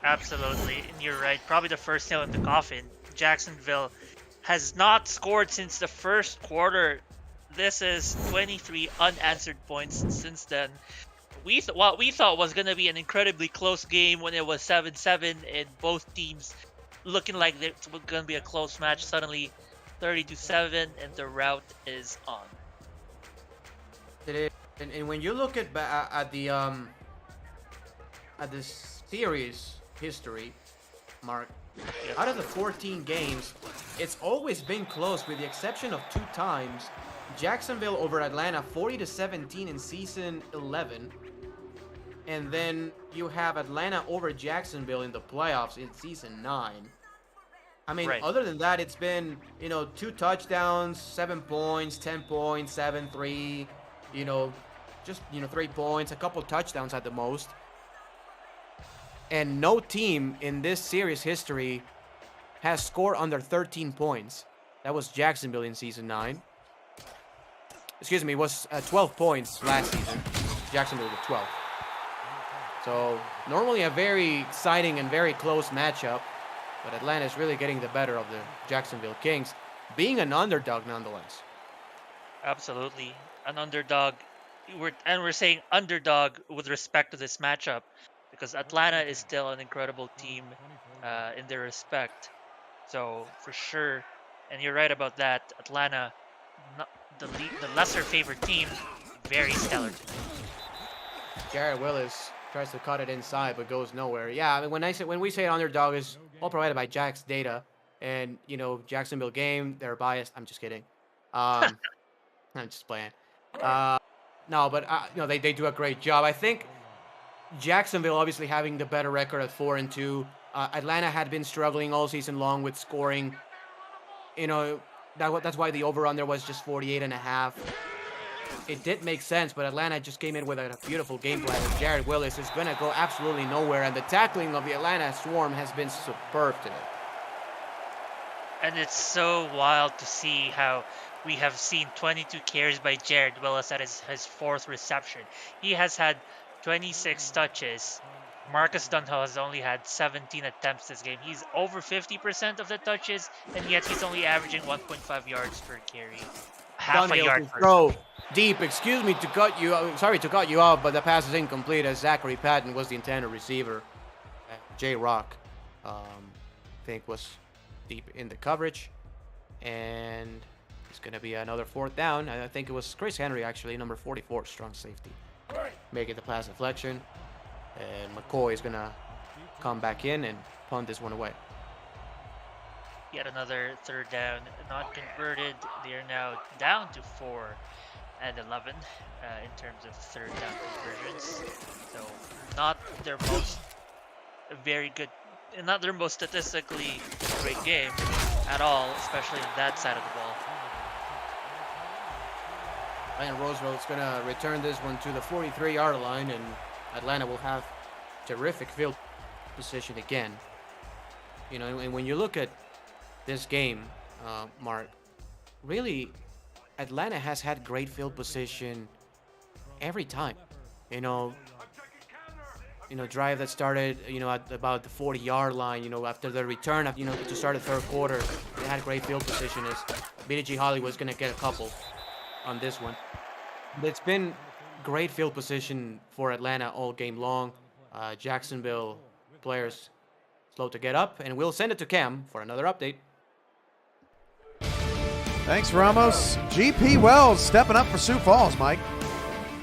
Absolutely, and you're right. Probably the first nail in the coffin. Jacksonville has not scored since the first quarter. This is 23 unanswered points since then. What we thought was going to be an incredibly close game when it was 7-7 and both teams looking like it was going to be a close match. Suddenly 30-7 and the route is on. It is. And when you look at this series history, Mark, out of the 14 games, it's always been close with the exception of 2 times. Jacksonville over Atlanta 40-17 in season 11. And then you have Atlanta over Jacksonville in the playoffs in season 9. I mean, Right. Other than that, it's been, 2 touchdowns, 7 points, 10 points, 7-3, just, 3 points, a couple touchdowns at the most. And no team in this series history has scored under 13 points. That was Jacksonville in season 9. Excuse me, it was 12 points last season. Jacksonville with 12. So normally a very exciting and very close matchup, but Atlanta is really getting the better of the Jacksonville Kings, being an underdog nonetheless. Absolutely, an underdog. We're saying underdog with respect to this matchup because Atlanta is still an incredible team in their respect. So for sure, and you're right about that. Atlanta, the lesser favored team, very stellar. Jared Willis tries to cut it inside, but goes nowhere. Yeah, I mean, when we say underdog is all provided by Jack's data, and Jacksonville game, they're biased. I'm just kidding. I'm just playing. No, but they do a great job. I think Jacksonville obviously having the better record at 4-2. Atlanta had been struggling all season long with scoring. That's why the over-under was just 48.5. It did make sense, but Atlanta just came in with a beautiful game plan. Jared Willis is going to go absolutely nowhere, and the tackling of the Atlanta Swarm has been superb today. And it's so wild to see how we have seen 22 carries by Jared Willis at his fourth reception. He has had 26 touches. Marcus Dunhill has only had 17 attempts this game. He's over 50% of the touches, and yet he's only averaging 1.5 yards per carry. Half a yard per throw deep. Excuse me to cut you. Sorry to cut you off, but the pass is incomplete as Zachary Patton was the intended receiver. J. Rock, I think, was deep in the coverage, and it's going to be another 4th down. I think it was Chris Henry, actually, number 44, strong safety, making the pass deflection, and McCoy is going to come back in and punt this one away. Yet another 3rd down, not converted. They are now down to 4 and 11 in terms of 3rd down conversions. So not their most statistically great game at all, especially on that side of the ball. Ryan Roosevelt's going to return this one to the 43-yard line, and Atlanta will have terrific field position again. And when you look at this game, Mark, really, Atlanta has had great field position every time. Drive that started, at about the 40-yard line, after the return of, to start the 3rd quarter, they had great field position as BDG Hollywood's going to get a couple on this one. It's been great field position for Atlanta all game long. Jacksonville players slow to get up, and we'll send it to Cam for another update. Thanks, Ramos. GP Wells stepping up for Sioux Falls, Mike.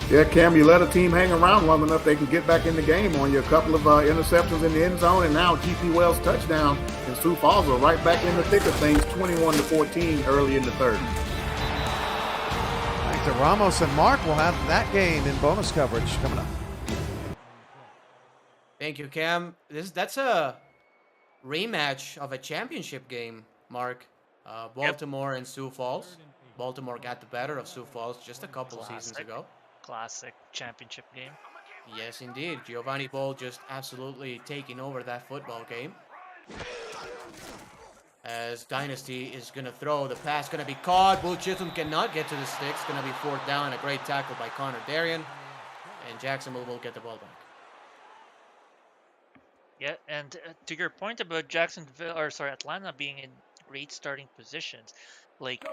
Yeah, Cam, you let a team hang around long enough, they can get back in the game on you. A couple of interceptions in the end zone, and now GP Wells touchdown, and Sioux Falls are right back in the thick of things, 21-14 early in the 3rd. Thanks to Ramos and Mark. We'll have that game in bonus coverage coming up. Thank you, Cam. That's a rematch of a championship game, Mark. Baltimore and Sioux Falls. Baltimore got the better of Sioux Falls just a couple seasons ago. Classic championship game. Yes, indeed. Giovanni Ball just absolutely taking over that football game. As Dynasty is going to throw, the pass going to be caught. Bull Chisholm cannot get to the sticks. Going to be 4th down. A great tackle by Connor Darien. And Jacksonville will get the ball back. Yeah, and to your point about Atlanta being in great starting positions, like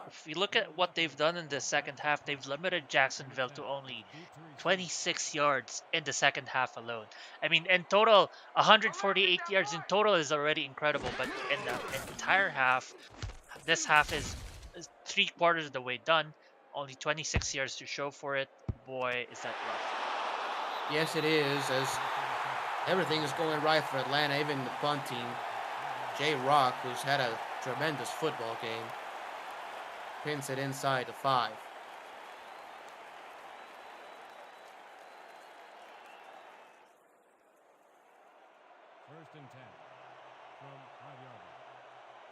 if you look at what they've done in the second half, they've limited Jacksonville to only 26 yards in the second half alone. I mean, in total, 148 yards in total is already incredible, but in the entire half, this half is 3/4 of the way done. Only 26 yards to show for it. Boy, is that rough. Yes, it is, as everything is going right for Atlanta, even the punt team. J. Rock, who's had a tremendous football game, pins it inside the 5.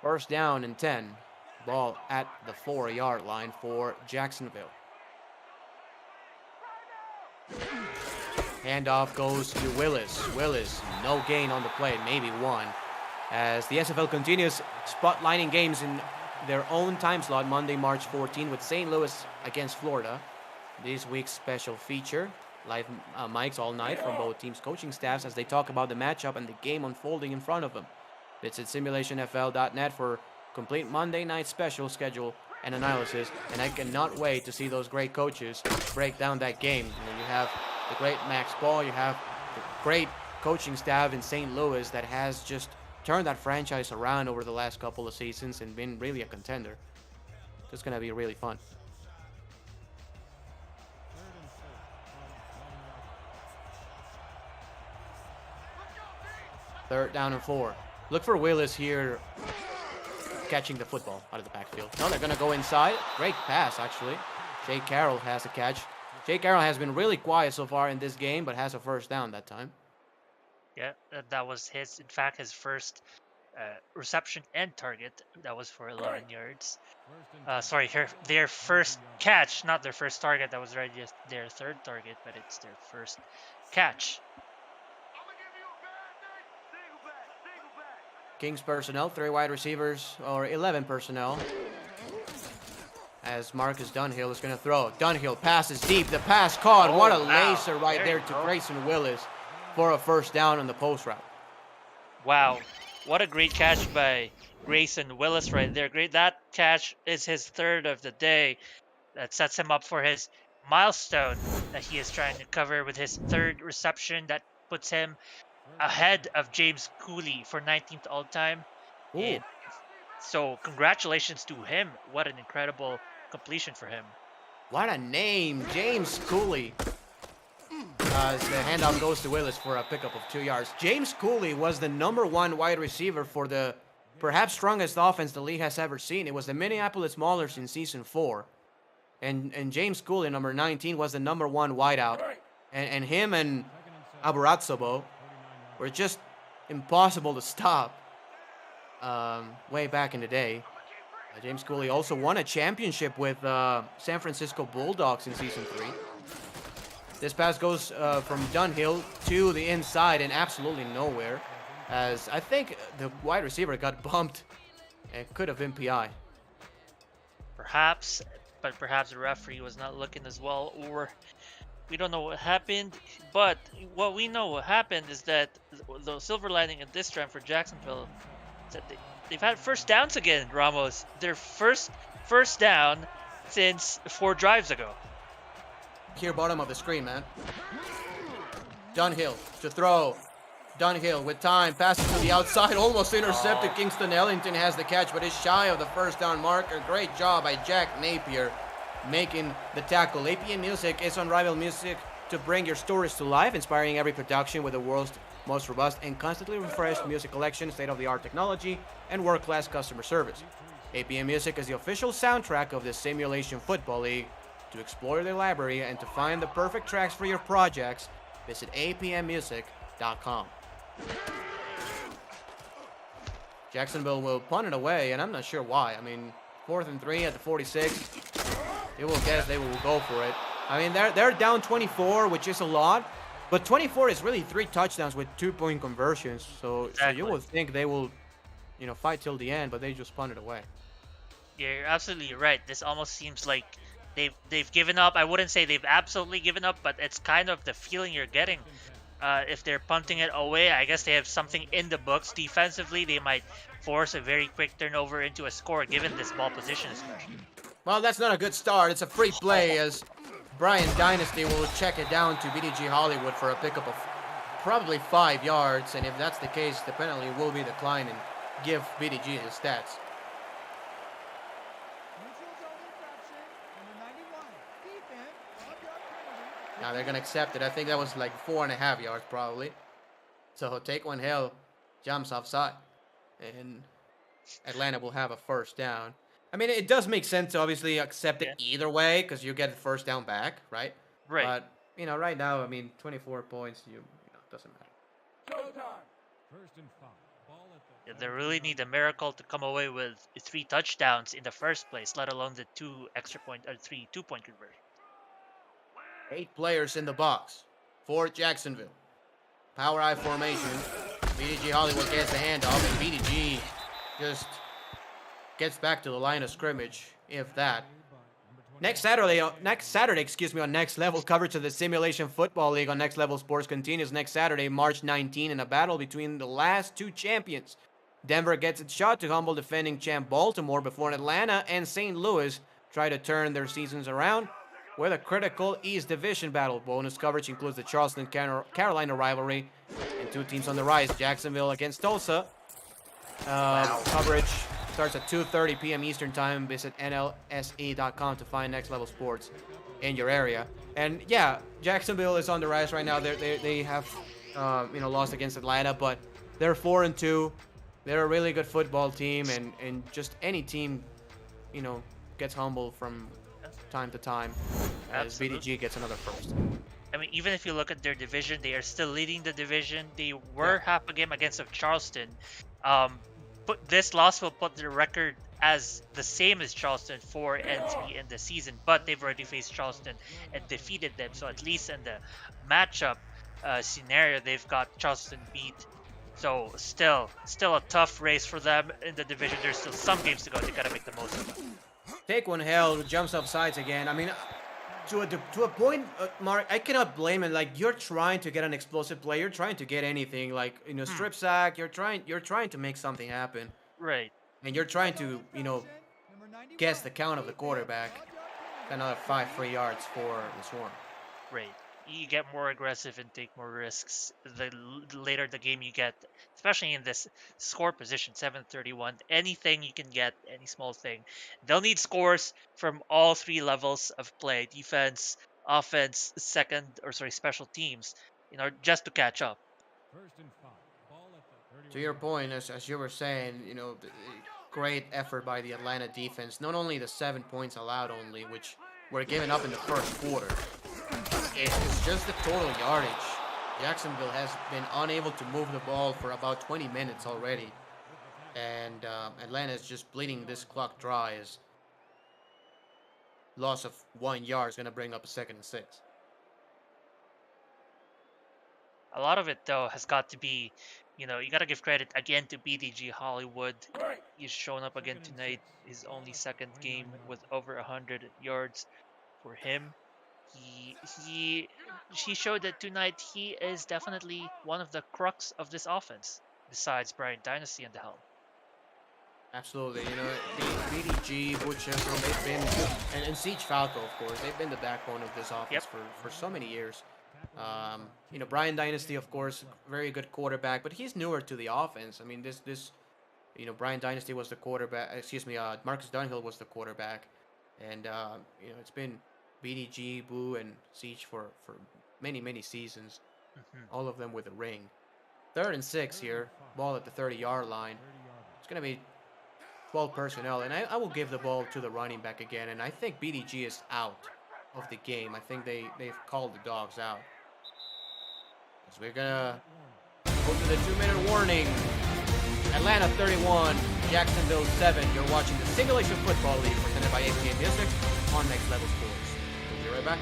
First down and 10. Ball at the 4-yard line for Jacksonville. Handoff goes to Willis. Willis, no gain on the play, maybe 1. As the SFL continues spotlighting games in their own time slot, Monday, March 14, with St. Louis against Florida. This week's special feature, live mics all night from both teams' coaching staffs as they talk about the matchup and the game unfolding in front of them. Visit simulationfl.net for complete Monday night special schedule and analysis, and I cannot wait to see those great coaches break down that game. You have the great Max Ball, you have the great coaching staff in St. Louis that has just turned that franchise around over the last couple of seasons and been really a contender. It's going to be really fun. 3rd down and 4. Look for Willis here catching the football out of the backfield. No, they're going to go inside. Great pass, actually. Jay Carroll has a catch. Jay Carroll has been really quiet so far in this game, but has a 1st down that time. Yeah, that was in fact, his first reception and target. That was for 11 yards. Sorry, their first catch, not their first target. That was already their 3rd target, but it's their first catch. Kings personnel, 3 wide receivers, or 11 personnel. As Marcus Dunhill is going to throw. Dunhill passes deep. The pass caught. What a laser right there to Grayson Willis for a 1st down on the post route. Wow. What a great catch by Grayson Willis right there. Great. That catch is his 3rd of the day. That sets him up for his milestone that he is trying to cover with his 3rd reception. That puts him ahead of James Cooley for 19th all-time. So congratulations to him. What an incredible completion for him. What a name, James Cooley. As the handoff goes to Willis for a pickup of 2 yards. James Cooley was the #1 wide receiver for the perhaps strongest offense the league has ever seen. It was the Minneapolis Maulers in season 4. And James Cooley, number 19, was the #1 wideout. And him and Aburatsobo were just impossible to stop way back in the day. James Cooley also won a championship with San Francisco Bulldogs in season 3. This pass goes from Dunhill to the inside and absolutely nowhere, as I think the wide receiver got bumped and could have been PI. Perhaps, but perhaps the referee was not looking as well, or we don't know what happened. But what we know what happened is that the silver lining at this time for Jacksonville is that they've had 1st downs again, Ramos. Their first down since 4 drives ago. Here, bottom of the screen, man. Dunhill to throw. Dunhill with time, passes to the outside, almost intercepted. Kingston Ellington has the catch, but is shy of the 1st down marker. Great job by Jack Napier making the tackle. APM Music is unrivaled music to bring your stories to life, inspiring every production with the world's most robust and constantly refreshed music collection, state-of-the-art technology, and world-class customer service. APM Music is the official soundtrack of the Simulation Football League. To explore their library and to find the perfect tracks for your projects, visit apmmusic.com. Jacksonville will punt it away, and I'm not sure why. I mean, 4th and 3 at the 46. They will guess they will go for it. I mean, they're down 24, which is a lot, but 24 is really 3 touchdowns with 2-point conversions. So you would think they will, fight till the end, but they just punt it away. Yeah, you're absolutely right. This almost seems like they've given up. I wouldn't say they've absolutely given up, but it's kind of the feeling you're getting. If they're punting it away, I guess they have something in the books. Defensively, they might force a very quick turnover into a score, given this ball position especially. Well, that's not a good start. It's a free play as Brian Dynasty will check it down to BDG Hollywood for a pickup of probably 5 yards. And if that's the case, the penalty will be declined and give BDG his stats. Now they're going to accept it. I think that was like 4.5 yards probably. So Taekwon Hill jumps offside. And Atlanta will have a 1st down. I mean, it does make sense to obviously accept it either way because you get the 1st down back, right? Right. But, right now, I mean, 24 points, it doesn't matter. Yeah, they really need a miracle to come away with 3 touchdowns in the first place, let alone the 2 2-point conversions. 8 players in the box for Jacksonville. Power I formation. BDG Hollywood gets the handoff, and BDG just gets back to the line of scrimmage, if that. Next Saturday, on Next Level, coverage of the Simulation Football League on Next Level Sports continues next Saturday, March 19, in a battle between the last 2 champions. Denver gets its shot to humble defending champ Baltimore before Atlanta and St. Louis try to turn their seasons around with a critical East Division battle. Bonus coverage includes the Charleston, Carolina rivalry and 2 teams on the rise, Jacksonville against Tulsa. Coverage starts at 2:30 p.m. Eastern Time. Visit nlse.com to find Next Level Sports in your area. And yeah, Jacksonville is on the rise right now. They have lost against Atlanta, but They're 4-2. They're a really good football team, and just any team, you know, gets humbled from time to time as Absolutely. BDG gets another first. I mean, even if you look at their division, they are still leading the division. They were half a game against of Charleston. But this loss will put their record as the same as Charleston 4-3 in the season. But they've already faced Charleston and defeated them. So at least in the matchup scenario, they've got Charleston beat. So still a tough race for them in the division. There's still some games to go. They gotta make the most of it. Take one hell, jumps off sides again. I mean, to a point, Mark, I cannot blame it. Like, you're trying to get an explosive play. You're trying to get anything, like, you know, strip sack. You're trying to make something happen. Right. And you're trying to, you know, guess the count of the quarterback. Another 5 free yards for the Swarm. Right. You get more aggressive and take more risks. The later the game you get, especially in this score position, 7-31, anything you can get, any small thing. They'll need scores from all 3 levels of play: defense, offense, special teams, you know, just to catch up. To your point, as you were saying, you know, great effort by the Atlanta defense. Not only the 7 points allowed only, which were given up in the first quarter. It's just the total yardage. Jacksonville has been unable to move the ball for about 20 minutes already. And Atlanta is just bleeding this clock dry as loss of 1 yard is going to bring up a 2nd and 6. A lot of it, though, has got to be, you know, you got to give credit again to BDG Hollywood. He's shown up again tonight. His only 2nd game with over 100 yards for him. He showed that tonight he is definitely one of the crux of this offense, besides Brian Dynasty and the helm. Absolutely, you know, the BDG, Vultures, they've been, and Siege Falco, of course, they've been the backbone of this offense for so many years. You know, Brian Dynasty, of course, very good quarterback, but he's newer to the offense. I mean, you know, Brian Dynasty was the quarterback. Marcus Dunhill was the quarterback, and you know, it's been BDG, Boo, and Siege for many seasons. All of them with a ring. 3rd and 6 here. Ball at the 30-yard line. It's gonna be 12 personnel, and I will give the ball to the running back again. And I think BDG is out of the game. I think they've called the dogs out. So we're gonna go to the 2-minute warning. Atlanta 31, Jacksonville 7. You're watching the Simulation Football League presented by APA Music on Next Level Sports. We'll be right back.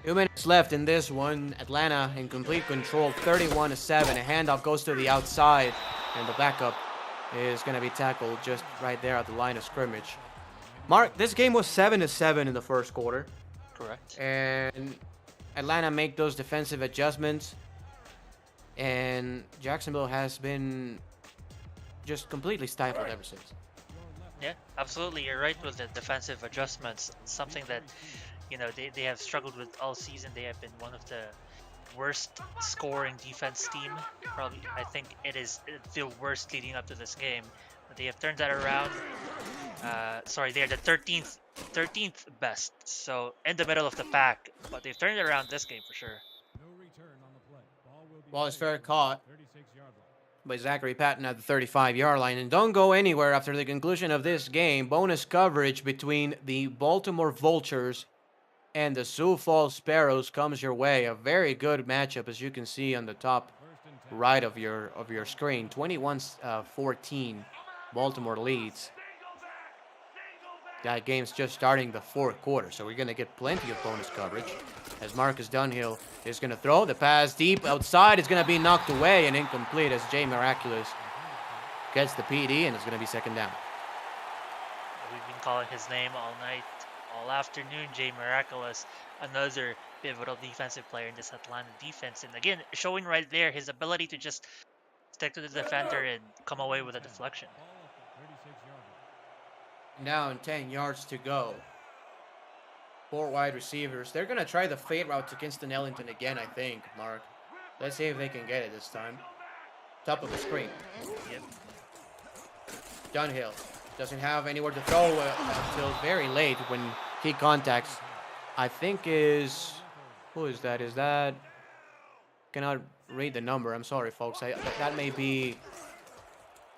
2 minutes left in this one. Atlanta in complete control, 31-7. A handoff goes to the outside, and the backup is going to be tackled just right there at the line of scrimmage. Mark, this game was 7-7 in the first quarter. Correct. And Atlanta make those defensive adjustments, and Jacksonville has been just completely stifled ever since. Yeah, absolutely. You're right with the defensive adjustments. Something that, they have struggled with all season. They have been one of the worst scoring defense team. Probably, I think it is the worst leading up to this game. But they have turned that around. They're the 13th best. So in the middle of the pack. But they've turned it around this game for sure. Ball is fair caught by Zachary Patton at the 35-yard line. And don't go anywhere after the conclusion of this game. Bonus coverage between the Baltimore Vultures and the Sioux Falls Sparrows comes your way. A very good matchup, as you can see on the top right of your screen. 21-14, Baltimore leads. That game's just starting the fourth quarter, so we're going to get plenty of bonus coverage. As Marcus Dunhill is going to throw the pass deep outside. It's going to be knocked away and incomplete as Jay Miraculous gets the PD, and it's going to be second down. We've been calling his name all night, all afternoon. Jay Miraculous, another pivotal defensive player in this Atlanta defense. And again, showing right there his ability to just stick to the defender and come away with a deflection. Now 10 yards to go. 4 wide receivers. They're going to try the fade route to Kingston Ellington again, I think, Mark. Let's see if they can get it this time. Top of the screen. Yep. Dunhill doesn't have anywhere to throw until very late when he contacts. I think is... Who is that? Is that... Cannot read the number. I'm sorry, folks. That may be...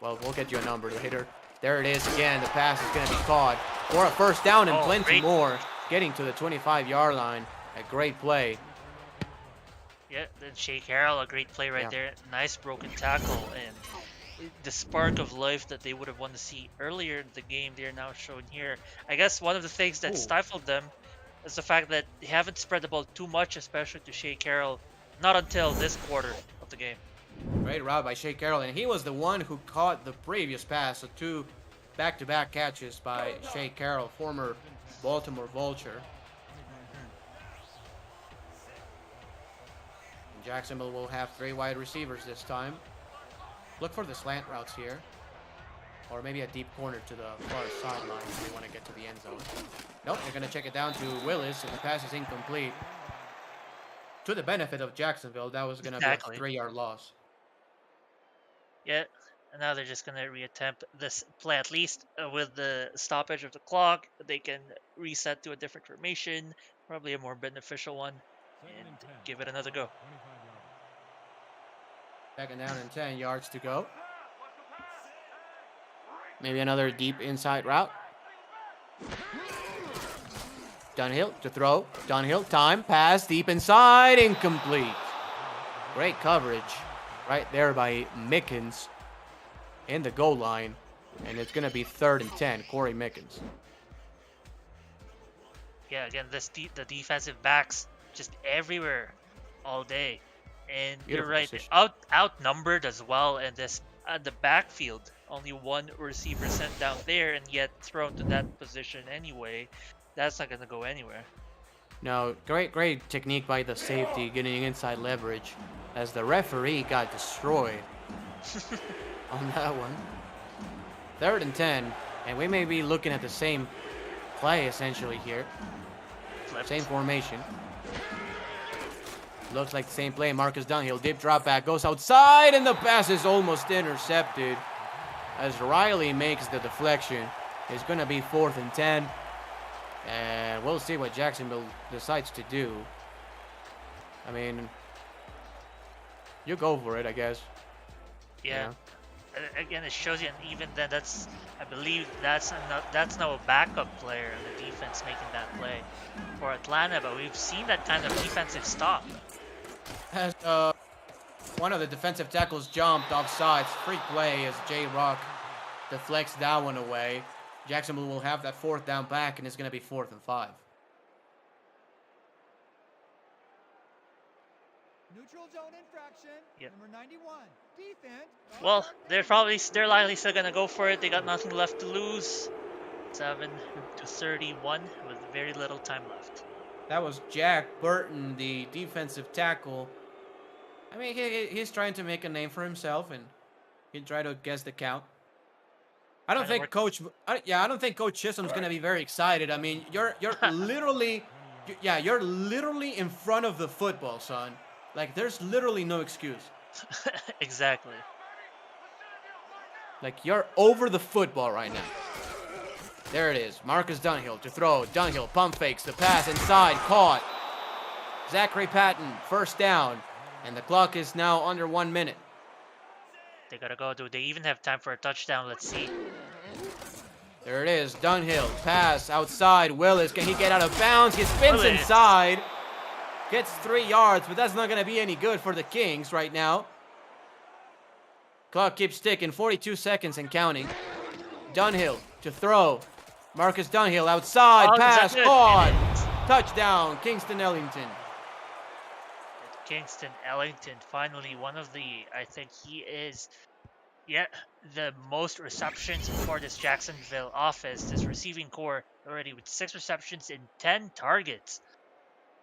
Well, we'll get you a number later. There it is again. The pass is going to be caught for a first down and plenty more. Getting to the 25-yard line. A great play. Yeah, then Shea Carroll, a great play right there. Nice broken tackle. And the spark of life that they would have wanted to see earlier in the game, they're now showing here. I guess one of the things that stifled them is the fact that they haven't spread the ball too much, especially to Shea Carroll. Not until this quarter of the game. Great route by Shea Carroll, and he was the one who caught the previous pass. So 2 back-to-back catches by Shea Carroll, former Baltimore Vulture. And Jacksonville will have 3 wide receivers this time. Look for the slant routes here. Or maybe a deep corner to the far sideline if they want to get to the end zone. Nope, they're going to check it down to Willis, and the pass is incomplete. To the benefit of Jacksonville, that was going to be a 3-yard loss. Yeah, and now they're just going to reattempt this play. At least with the stoppage of the clock, they can reset to a different formation, probably a more beneficial one, and give it another go. Second down and 10 yards to go. Maybe another deep inside route. Dunhill to throw. Dunhill, time, pass, deep inside, incomplete. Great coverage right there by Mickens in the goal line. And it's going to be 3rd and 10, Corey Mickens. Yeah, again, the defensive backs just everywhere all day. And you're right, outnumbered as well. And this at the backfield, only 1 receiver sent down there and yet thrown to that position anyway. That's not going to go anywhere. No, great technique by the safety, getting inside leverage as the referee got destroyed on that one. 3rd and 10, and we may be looking at the same play essentially here. Flipped. Same formation. Looks like the same play. Marcus Dunhill, deep drop back, goes outside, and the pass is almost intercepted as Riley makes the deflection. It's going to be 4th and 10. And we'll see what Jacksonville decides to do. I mean, you go for it, I guess. Yeah. Again, it shows you, and even then, I believe that's now a backup player on the defense making that play for Atlanta. But we've seen that kind of defensive stop. As one of the defensive tackles jumped offsides, free play as J Rock deflects that one away. Jacksonville will have that 4th down back, and it's going to be 4th and 5. Neutral zone infraction. Yep. Number 91. Defense. Well, they're likely still gonna go for it. They got nothing left to lose. 7-31 with very little time left. That was Jack Burton, the defensive tackle. I mean, he's trying to make a name for himself, and he'll try to guess the count. I don't think Coach Chisholm's gonna be very excited. I mean, you're literally, you're literally in front of the football, son. Like, there's literally no excuse. Exactly. Like, you're over the football right now. There it is. Marcus Dunhill to throw. Dunhill pump fakes the pass inside, caught. Zachary Patton, first down, and the clock is now under 1 minute. They gotta go. Do they even have time for a touchdown? Let's see. There it is. Dunhill, pass outside. Willis, can he get out of bounds? He spins Willis. inside. Gets 3 yards, but that's not going to be any good for the Kings right now. Clock keeps ticking. 42 seconds and counting. Dunhill to throw. Marcus Dunhill outside. Pass caught. Touchdown, Kingston Ellington. Kingston Ellington, finally one of the, I think he is, the most receptions for this Jacksonville offense, this receiving core, already with 6 receptions and 10 targets.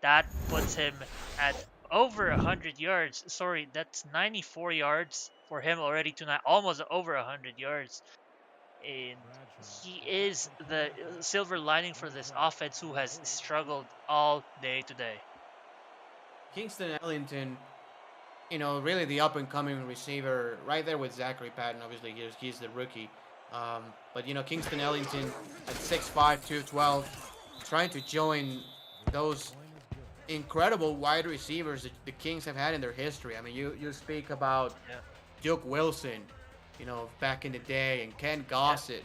That puts him at over 100 yards. Sorry, that's 94 yards for him already tonight, almost over 100 yards. And he is the silver lining for this offense who has struggled all day today. Kingston Ellington, you know, really the up-and-coming receiver, right there with Zachary Patton. Obviously, he's the rookie. But, you know, Kingston Ellington at 6'5", 212, trying to join those incredible wide receivers that the Kings have had in their history. I mean, you speak about Duke Wilson, you know, back in the day, and Ken Gossett,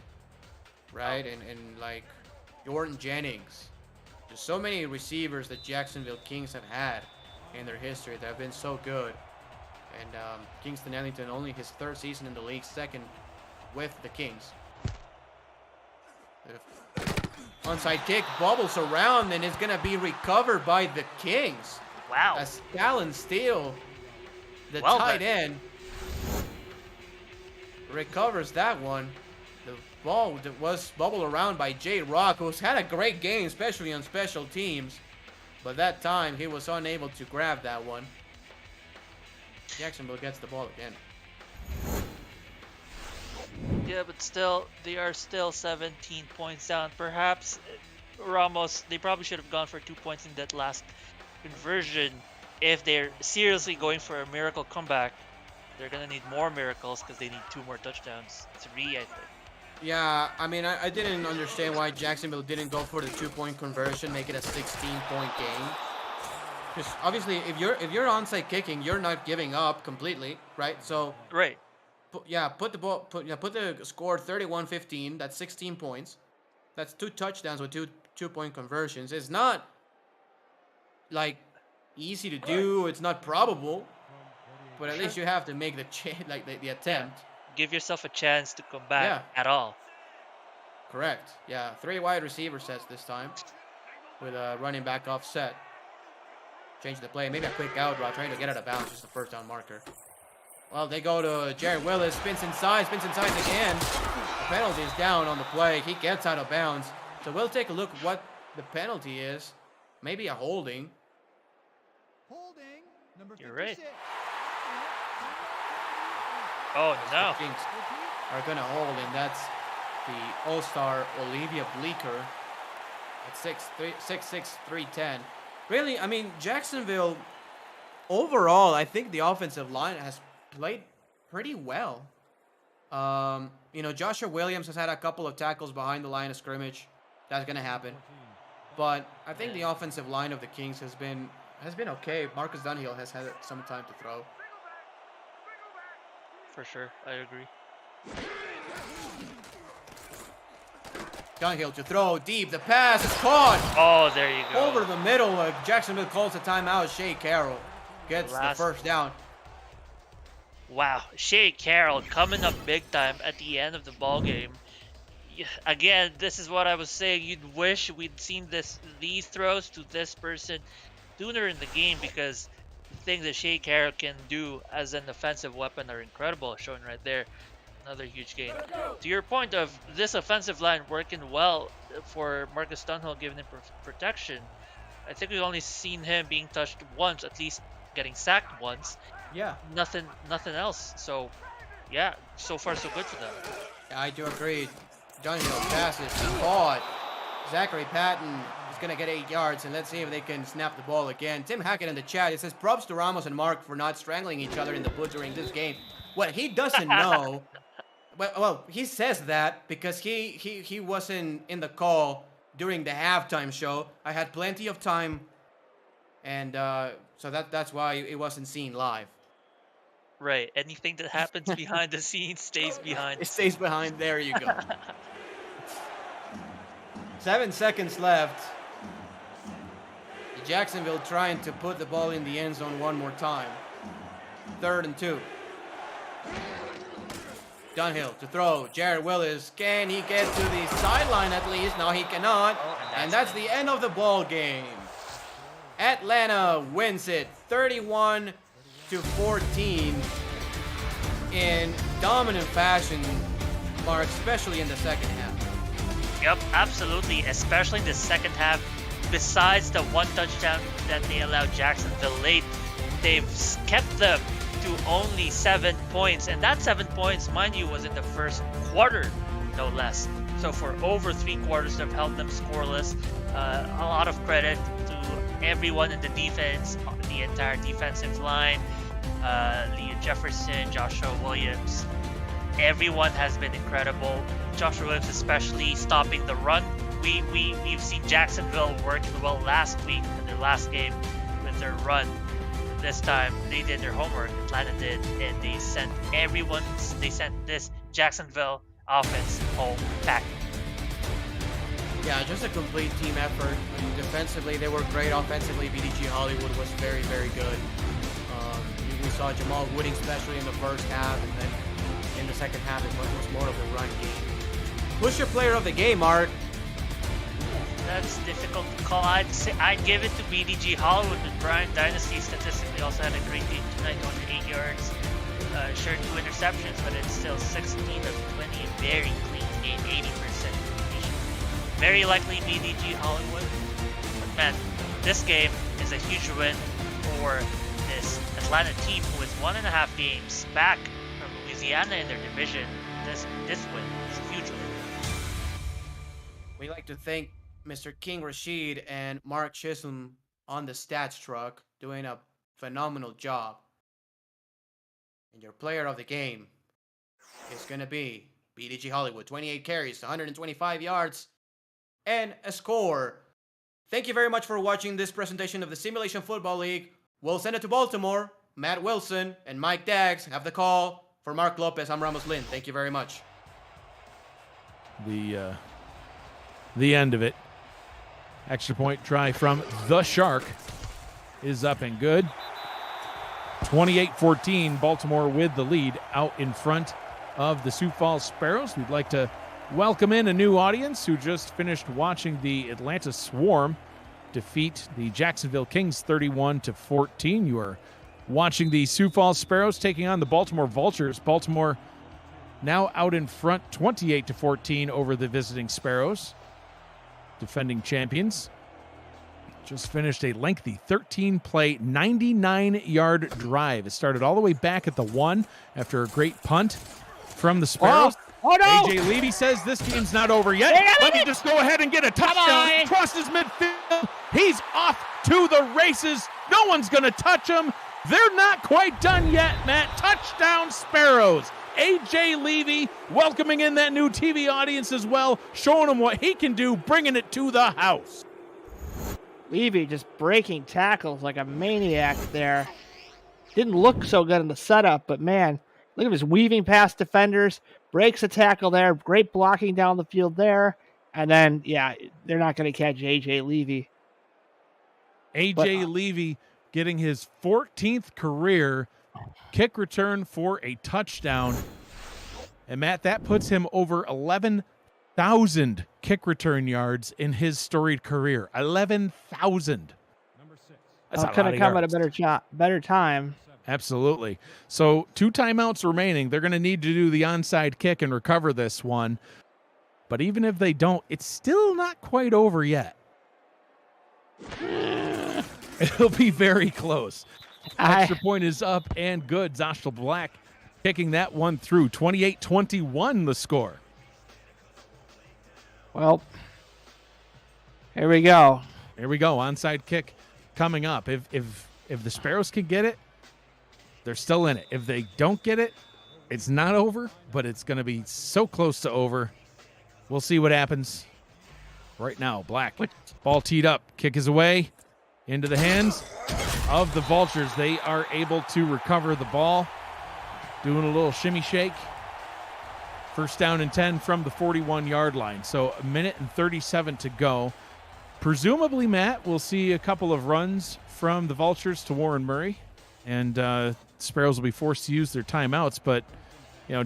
right? And like Jordan Jennings. There's so many receivers that Jacksonville Kings have had in their history that have been so good. And Kingston Ellington, only his 3rd season in the league, 2nd with the Kings. Onside kick bobbles around and is going to be recovered by the Kings. Wow. As Callan Steele, the Well tight done. end, recovers that one. The ball was bobbled around by Jay Rock, who's had a great game, especially on special teams. But that time, he was unable to grab that one. Jacksonville gets the ball again. Yeah, but still, they are still 17 points down. Perhaps Ramos, they probably should have gone for 2 points in that last conversion. If they're seriously going for a miracle comeback, they're going to need more miracles because they need 2 more touchdowns. 3, I think. Yeah, I mean, I didn't understand why Jacksonville didn't go for the 2-point conversion, make it a 16-point game. Because obviously, if you're onside kicking, you're not giving up completely, right? So Right. put the score 31-15. That's 16 points. That's 2 touchdowns with 2-point conversions. It's not like easy to do. It's not probable, but at least you have to make the attempt. Give yourself a chance to come back at all. Correct. Yeah, 3 wide receiver sets this time with a running back offset. Change the play. Maybe a quick out route, trying to get out of bounds. Just a 1st down marker. Well, they go to Jared Willis. Spins inside again. The penalty is down on the play. He gets out of bounds. So we'll take a look at what the penalty is. Maybe a holding. Holding. Number 56. You're right. Oh, no. The Kings are going to hold, and that's the All-Star Olivia Bleeker at 6'6", 310. Really, I mean, Jacksonville, overall, I think the offensive line has played pretty well. You know, Joshua Williams has had a couple of tackles behind the line of scrimmage. That's going to happen. But I think the offensive line of the Kings has been okay. Marcus Dunhill has had some time to throw. For sure, I agree. Dunhill to throw deep. The pass is caught. Oh, there you go. Over the middle. Jacksonville calls a timeout. Shea Carroll gets the 1st down. Wow, Shea Carroll coming up big time at the end of the ball game. Again, this is what I was saying. You'd wish we'd seen these throws to this person sooner in the game, because things that Shea Carroll can do as an offensive weapon are incredible, showing right there. Another huge game. To your point of this offensive line working well for Marcus Dunhill, giving him protection, I think we've only seen him being touched once, at least getting sacked once. Yeah. Nothing else. So, yeah, so far so good for them. I do agree. Johnny Hill passes. He caught. Zachary Patton is going to get 8 yards, and let's see if they can snap the ball again. Tim Hackett in the chat, it says, props to Ramos and Mark for not strangling each other in the booth during this game. What he doesn't know, well, he says that because he wasn't in the call during the halftime show. I had plenty of time, and so that's why it wasn't seen live. Right. Anything that happens behind the scenes stays behind. It stays behind. There you go. 7 seconds left. Jacksonville trying to put the ball in the end zone one more time. 3rd and 2. Dunhill to throw. Jared Willis. Can he get to the sideline at least? No, he cannot. And that's the end of the ball game. Atlanta wins it 31-14 in dominant fashion, Mark, especially in the second half. Yep, absolutely, especially in the second half. Besides the one touchdown that they allowed Jacksonville late, they've kept them to only 7 points. And that 7 points, mind you, was in the first quarter, no less. So for over 3 quarters, they've held them scoreless. A lot of credit to everyone in the defense, the entire defensive line, Leo Jefferson, Joshua Williams. Everyone has been incredible. Joshua Williams especially stopping the run. We've seen Jacksonville working well last week in their last game with their run. This time they did their homework. Atlanta did, and they sent this Jacksonville offense home packing. Yeah, just a complete team effort. I mean, defensively, they were great. Offensively, BDG Hollywood was very, very good. We saw Jamal Wooding, especially in the first half, and then in the second half, it was more of a run game. Who's your player of the game, Art? That's difficult to call. I'd give it to BDG Hollywood, but Brian Dynasty statistically also had a great game tonight, 108 yards. Shared 2 interceptions, but it's still 16 of 20, a very clean game, 80% completion. Very likely BDG Hollywood. But man, this game is a huge win for this Atlanta team who is 1.5 games back from Louisiana in their division. This win is a huge win. We like to thank Mr. King Rashid and Mark Chisholm on the stats truck, doing a phenomenal job. And your player of the game is going to be BDG Hollywood. 28 carries, 125 yards, and a score. Thank you very much for watching this presentation of the Simulation Football League. We'll send it to Baltimore. Matt Wilson and Mike Daggs have the call. For Mark Lopez, I'm Ramos Lynn. Thank you very much. The end of it. Extra point try from the Shark is up and good. 28-14, Baltimore with the lead out in front of the Sioux Falls Sparrows. We'd like to welcome in a new audience who just finished watching the Atlanta Swarm defeat the Jacksonville Kings 31-14. You are watching the Sioux Falls Sparrows taking on the Baltimore Vultures. Baltimore now out in front 28-14 over the visiting Sparrows. Defending champions. Just finished a lengthy 13-play, 99-yard drive. It started all the way back at the 1 after a great punt from the Sparrows. Oh no! AJ Levy says this game's not over yet. Let me just go ahead and get a touchdown. Crosses midfield. He's off to the races. No one's going to touch him. They're not quite done yet, Matt. Touchdown Sparrows. AJ Levy welcoming in that new TV audience as well, showing him what he can do, bringing it to the house. Levy just breaking tackles like a maniac there. Didn't look so good in the setup, but man, look at him just weaving past defenders, breaks a tackle there, great blocking down the field there, and then, yeah, they're not going to catch AJ Levy. AJ Levy getting his 14th career kick return for a touchdown. And Matt, that puts him over 11,000 kick return yards in his storied career. 11,000. That's a lot Could of have come at a yards. better time. Absolutely. So 2 timeouts remaining. They're going to need to do the onside kick and recover this one. But even if they don't, it's still not quite over yet. It'll be very close. Extra point is up and good. Zoshel Black kicking that one through. 28-21 the score. Well, here we go. Here we go. Onside kick coming up. If the Sparrows can get it, they're still in it. If they don't get it, it's not over, but it's going to be so close to over. We'll see what happens. Right now, Black. Ball teed up. Kick is away. Into the hands of the Vultures. They are able to recover the ball. Doing a little shimmy shake. First down and 10 from the 41-yard line. So 1 minute and 37 to go. Presumably, Matt, we'll see a couple of runs from the Vultures to Warren Murray. And Sparrows will be forced to use their timeouts. But,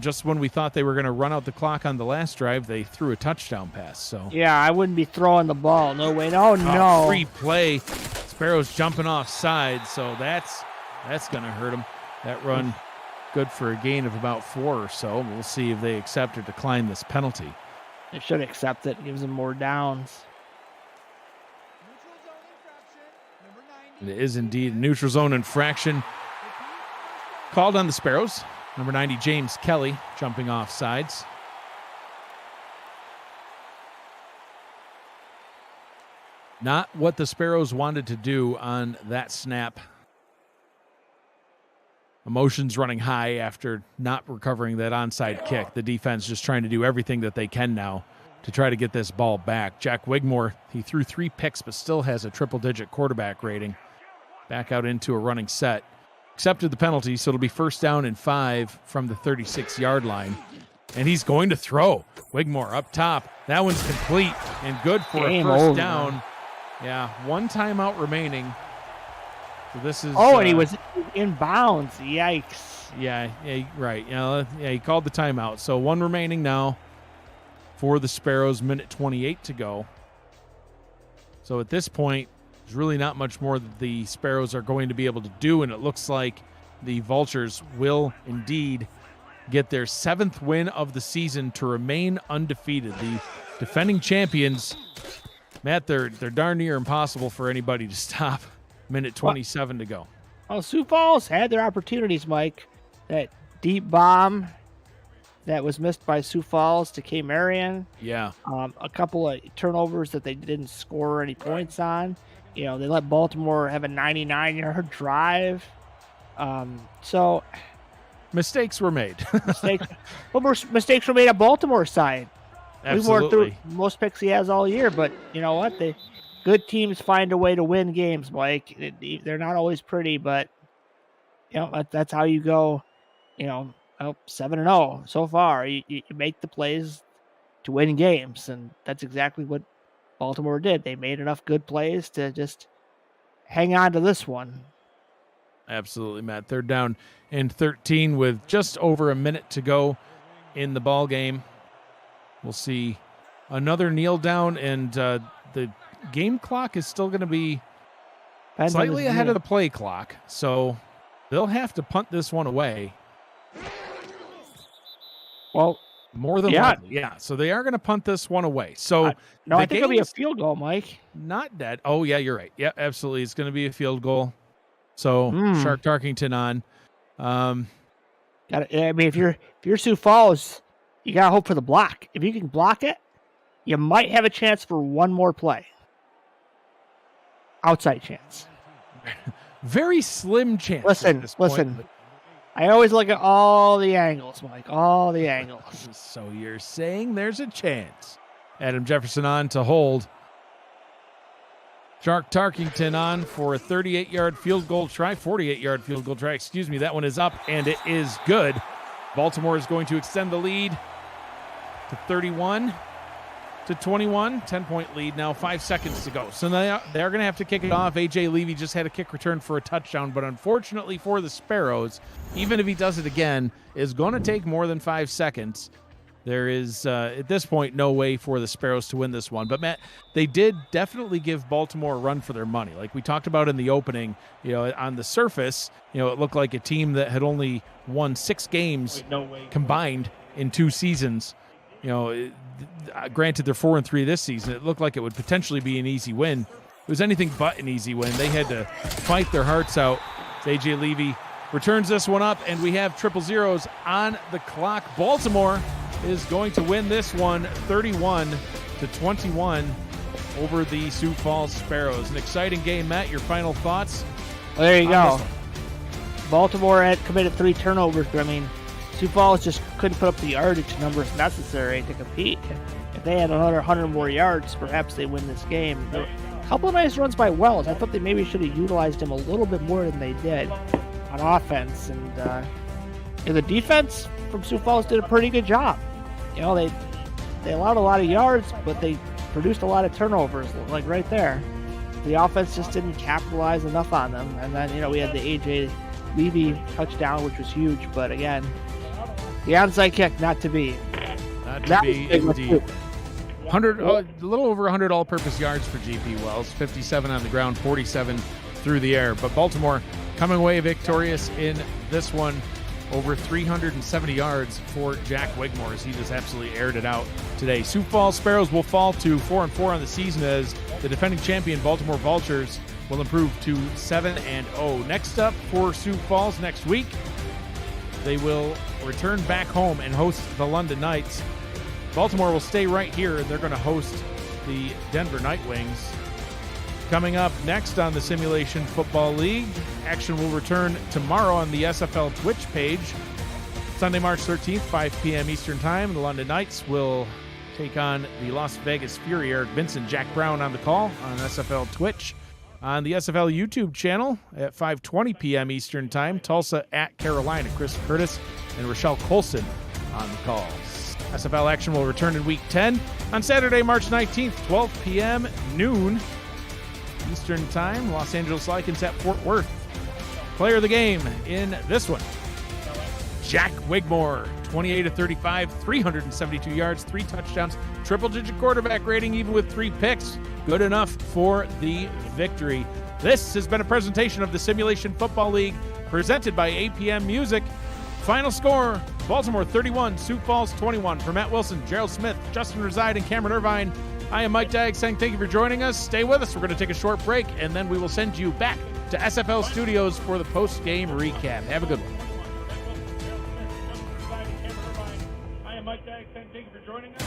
just when we thought they were going to run out the clock on the last drive, they threw a touchdown pass. So Yeah, I wouldn't be throwing the ball. No way. No. Free play. Sparrows jumping off sides. So that's going to hurt them. That run good for a gain of about 4 or so. We'll see if they accept or decline this penalty. They should accept it. Gives them more downs. Neutral zone infraction, number 90. It is indeed a neutral zone infraction called on the Sparrows. Number 90, James Kelly, jumping off sides. Not what the Sparrows wanted to do on that snap. Emotions running high after not recovering that onside kick. The defense just trying to do everything that they can now to try to get this ball back. Jack Wigmore, he threw 3 picks but still has a triple-digit quarterback rating. Back out into a running set. Accepted the penalty, so it'll be first down and 5 from the 36-yard line. And he's going to throw. Wigmore up top. That one's complete and good for Game a first over. down. Yeah, 1 timeout remaining. So this is. And he was in bounds. Yikes. Yeah, right. He called the timeout. So 1 remaining now for the Sparrows. Minute 28 to go. So at this point, there's really not much more that the Sparrows are going to be able to do, and it looks like the Vultures will indeed get their 7th win of the season to remain undefeated. The defending champions, Matt, they're darn near impossible for anybody to stop. Minute 27 to go. Well, Sioux Falls had their opportunities, Mike. That deep bomb that was missed by Sioux Falls to K. Marion. Yeah. A couple of turnovers that they didn't score any points on. They let Baltimore have a 99-yard drive. So mistakes were made. Mistakes were made on Baltimore's side. Absolutely. We through most picks he has all year, but you know what? Good teams find a way to win games, Mike. They're not always pretty, but that's how you go. 7-0 so far. You make the plays to win games, and that's exactly what Baltimore did. They made enough good plays to just hang on to this one. Absolutely, Matt. Third down and 13 with just over a minute to go in the ball game. We'll see another kneel down, and the game clock is still going to be slightly ahead of the play clock, so they'll have to punt this one away. Well, more than likely, yeah. So they are going to punt this one away. So I think it'll be a field goal, Mike. Not dead. Oh yeah, you're right. Yeah, absolutely. It's going to be a field goal. So Shark Tarkington on. If you're Sioux Falls, you gotta hope for the block. If you can block it, you might have a chance for one more play. Outside chance. Very slim chance. Listen. I always look at all the angles, Mike. All the angles. So you're saying there's a chance. Adam Jefferson on to hold. Shark Tarkington on for a 38-yard field goal try. 48-yard field goal try. Excuse me. That one is up, and it is good. Baltimore is going to extend the lead to 31 to 21. 10-point lead now. 5 seconds to go. So they're going to have to kick it off. A.J. Levy just had a kick return for a touchdown, but unfortunately for the Sparrows, even if he does it again, it's going to take more than 5 seconds. there is, at this point, no way for the Sparrows to win this one. But, Matt, they did definitely give Baltimore a run for their money. Like we talked about in the opening, on the surface, it looked like a team that had only won 6 games combined in 2 seasons. Granted, they're 4-3 this season. It looked like it would potentially be an easy win. It was anything but an easy win. They had to fight their hearts out. AJ Levy returns this one up, and we have 000s on the clock. Baltimore is going to win this one 31-21 over the Sioux Falls Sparrows. An exciting game. Matt, your final thoughts? Well, there you go. Baltimore had committed 3 turnovers, but Sioux Falls just couldn't put up the yardage numbers necessary to compete. If they had another 100 more yards, perhaps they win this game. A couple of nice runs by Wells. I thought they maybe should have utilized him a little bit more than they did on offense. And the defense from Sioux Falls did a pretty good job. They allowed a lot of yards, but they produced a lot of turnovers, like right there. The offense just didn't capitalize enough on them. And then, we had the AJ Levy touchdown, which was huge. But again, the onside kick, not to be. Not to be, indeed. A little over 100 all-purpose yards for GP Wells, 57 on the ground, 47 through the air. But Baltimore coming away victorious in this one. Over 370 yards for Jack Wigmore as he just absolutely aired it out today. Sioux Falls Sparrows will fall to 4-4 on the season as the defending champion Baltimore Vultures will improve to 7-0. Next up for Sioux Falls next week, they will return back home and host the London Knights. Baltimore will stay right here, and they're going to host the Denver Nightwings. Coming up next on the Simulation Football League, action will return tomorrow on the SFL Twitch page. Sunday, March 13th, 5 p.m. Eastern Time. The London Knights will take on the Las Vegas Fury. Eric Vincent, Jack Brown on the call on SFL Twitch. On the SFL YouTube channel at 5:20 p.m. Eastern Time, Tulsa at Carolina. Chris Curtis and Rochelle Colson on the calls. SFL action will return in Week 10 on Saturday, March 19th, 12 p.m. noon Eastern Time. Los Angeles Lycans at Fort Worth. Player of the game in this one, Jack Wigmore, 28-35, 372 yards, 3 touchdowns, triple-digit quarterback rating, even with 3 picks. Good enough for the victory. This has been a presentation of the Simulation Football League, presented by APM Music. Final score, Baltimore 31, Sioux Falls 21. For Matt Wilson, Gerald Smith, Justin Reside, and Cameron Irvine, I am Mike Dagg saying thank you for joining us. Stay with us. We're going to take a short break, and then we will send you back to SFL Studios for the post-game recap. Have a good one. I am Mike Dagg saying thank you for joining us.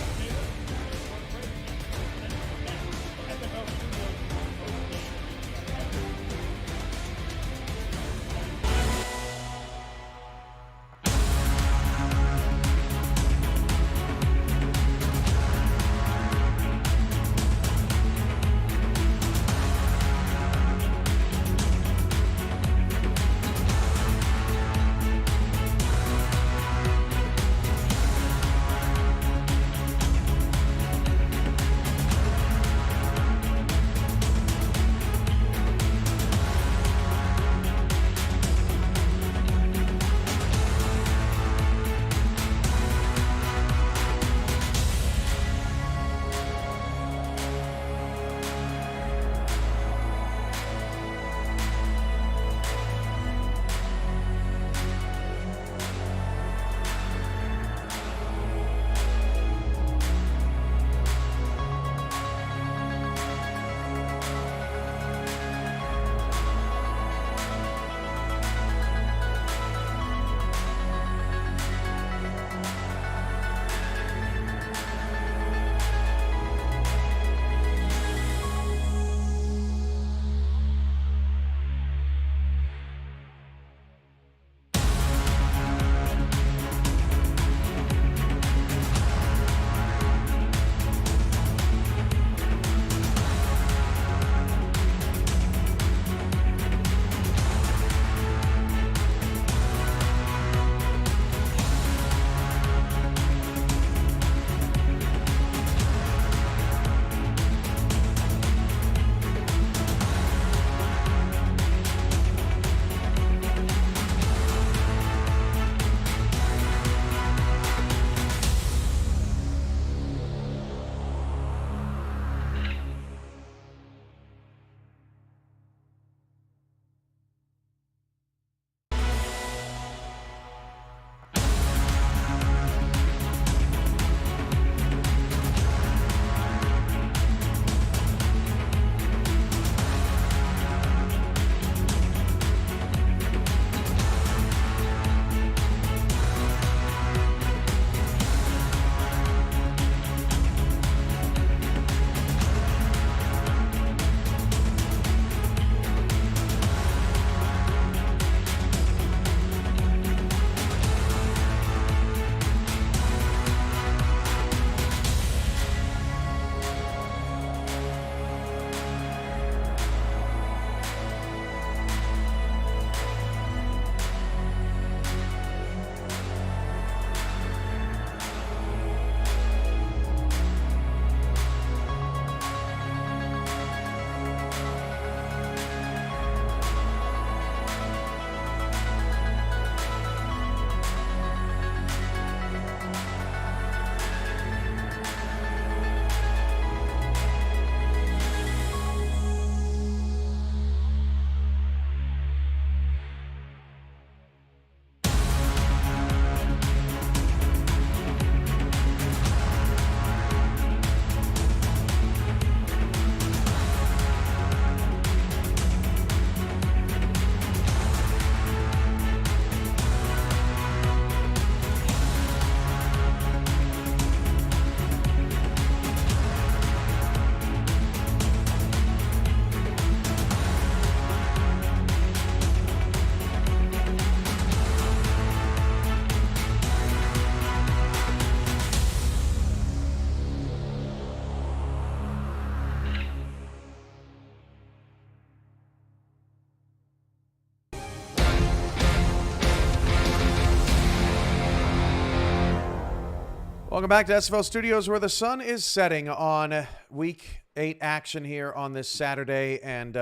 Welcome back to SFL Studios, where the sun is setting on Week 8 action here on this Saturday. And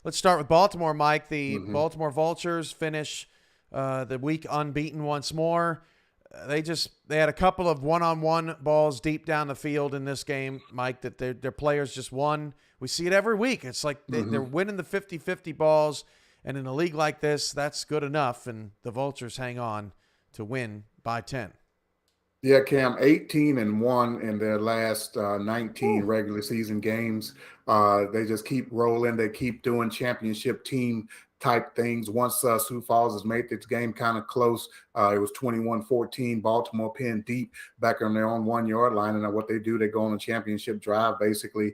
let's start with Baltimore, Mike. The Baltimore Vultures finish the week unbeaten once more. They had a couple of one-on-one balls deep down the field in this game, Mike, that their players just won. We see it every week. It's like they're winning the 50-50 balls, and in a league like this, that's good enough, and the Vultures hang on to win by 10. Yeah, Cam, 18-1 in their last 19 regular season games. They just keep rolling. They keep doing championship team type things. Once Sioux Falls has made this game kind of close, it was 21-14. Baltimore pinned deep back on their own 1-yard line. And what they do, they go on a championship drive, basically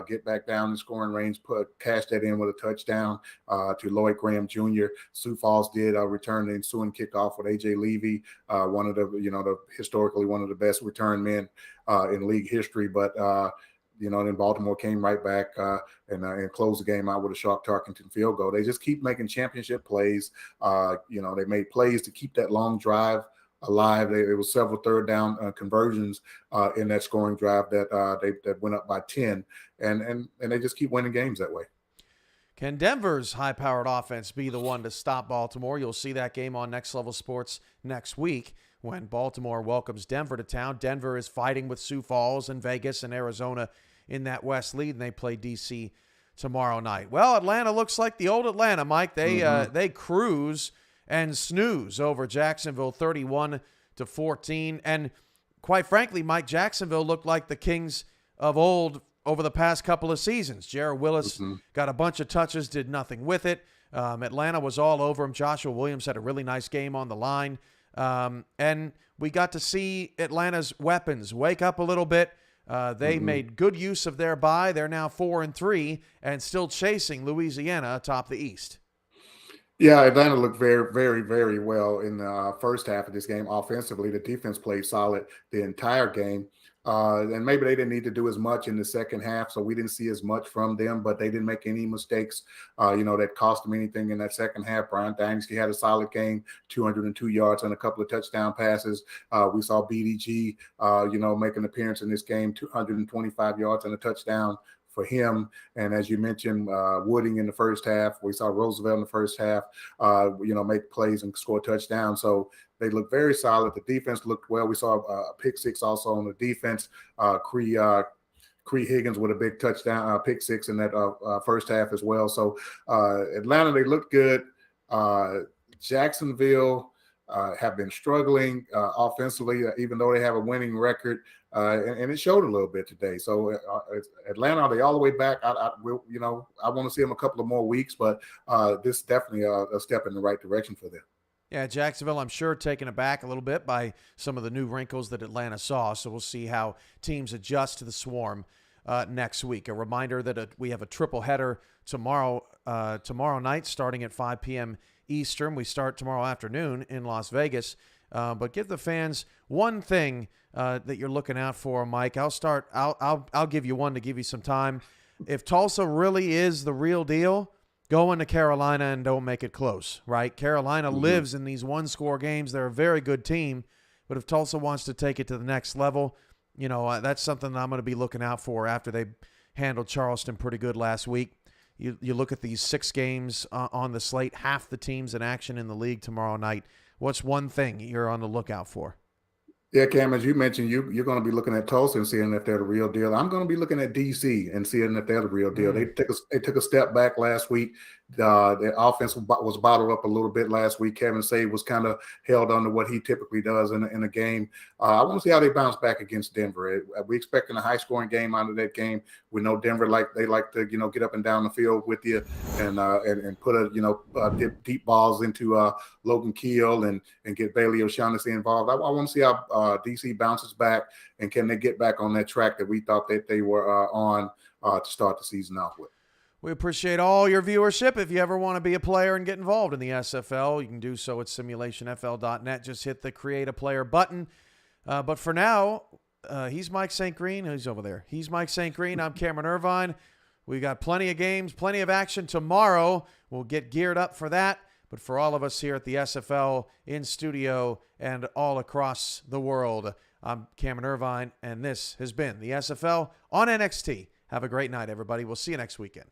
get back down in scoring range, cash that in with a touchdown to Lloyd Graham Jr. Sioux Falls did return the ensuing kickoff with A.J. Levy, one of the historically one of the best return men in league history. But then Baltimore came right back and closed the game out with a Sharp Tarkenton field goal. They just keep making championship plays. They made plays to keep that long drive alive. There was several third down conversions in that scoring drive that went up by 10, and they just keep winning games that way. Can Denver's high-powered offense be the one to stop Baltimore? You'll see that game on Next Level Sports next week when Baltimore welcomes Denver to town. Denver is fighting with Sioux Falls and Vegas and Arizona in that West lead, and they play D.C. tomorrow night. Well, Atlanta looks like the old Atlanta, Mike. They cruise and snooze over Jacksonville 31-14. And quite frankly, Mike, Jacksonville looked like the Kings of old over the past couple of seasons. Jared Willis got a bunch of touches, did nothing with it. Atlanta was all over him. Joshua Williams had a really nice game on the line. And we got to see Atlanta's weapons wake up a little bit. They made good use of their bye. They're now 4-3 and still chasing Louisiana atop the East. Yeah, Atlanta looked very, very, very well in the first half of this game. Offensively, the defense played solid the entire game. And maybe they didn't need to do as much in the second half, so we didn't see as much from them, but they didn't make any mistakes, that cost them anything in that second half. Brian Dynasty had a solid game, 202 yards and a couple of touchdown passes. We saw BDG, make an appearance in this game, 225 yards and a touchdown for him. And as you mentioned, Wooding in the first half. We saw Roosevelt in the first half, make plays and score touchdowns. So they look very solid. The defense looked well. We saw a pick six also on the defense. Cree Higgins with a big touchdown, pick six in that first half as well. So Atlanta, they looked good. Jacksonville have been struggling offensively, even though they have a winning record. And it showed a little bit today. So Atlanta, are they all the way back? I want to see them a couple of more weeks, but this is definitely a step in the right direction for them. Yeah, Jacksonville, I'm sure, taken aback a little bit by some of the new wrinkles that Atlanta saw. So we'll see how teams adjust to the swarm next week. A reminder that we have a triple header tomorrow night starting at 5 p.m. Eastern. We start tomorrow afternoon in Las Vegas. But give the fans one thing that you're looking out for, Mike. I'll give you one to give you some time. If Tulsa really is the real deal, go into Carolina and don't make it close, right? Carolina lives in these one-score games. They're a very good team. But if Tulsa wants to take it to the next level, that's something that I'm going to be looking out for after they handled Charleston pretty good last week. You look at these 6 games on the slate, half the teams in action in the league tomorrow night. What's one thing you're on the lookout for? Yeah, Cam, as you mentioned, you're going to be looking at Tulsa and seeing if they're the real deal. I'm going to be looking at D.C. and seeing if they're the real deal. They took a step back last week. The offense was bottled up a little bit last week. Kevin Sade was kind of held under what he typically does in a game. I want to see how they bounce back against Denver. We're expecting a high-scoring game out of that game. We know Denver like to get up and down the field with you and put deep balls into Logan Keel and get Bailey O'Shaughnessy involved. I want to see how DC bounces back, and can they get back on that track that we thought that they were on to start the season off with. We appreciate all your viewership. If you ever want to be a player and get involved in the SFL, you can do so at simulationfl.net. Just hit the Create a Player button. But for now, he's Mike St. Green. He's over there. He's Mike St. Green. I'm Cameron Irvine. We got plenty of games, plenty of action tomorrow. We'll get geared up for that. But for all of us here at the SFL, in studio, and all across the world, I'm Cameron Irvine, and this has been the SFL on NXT. Have a great night, everybody. We'll see you next weekend.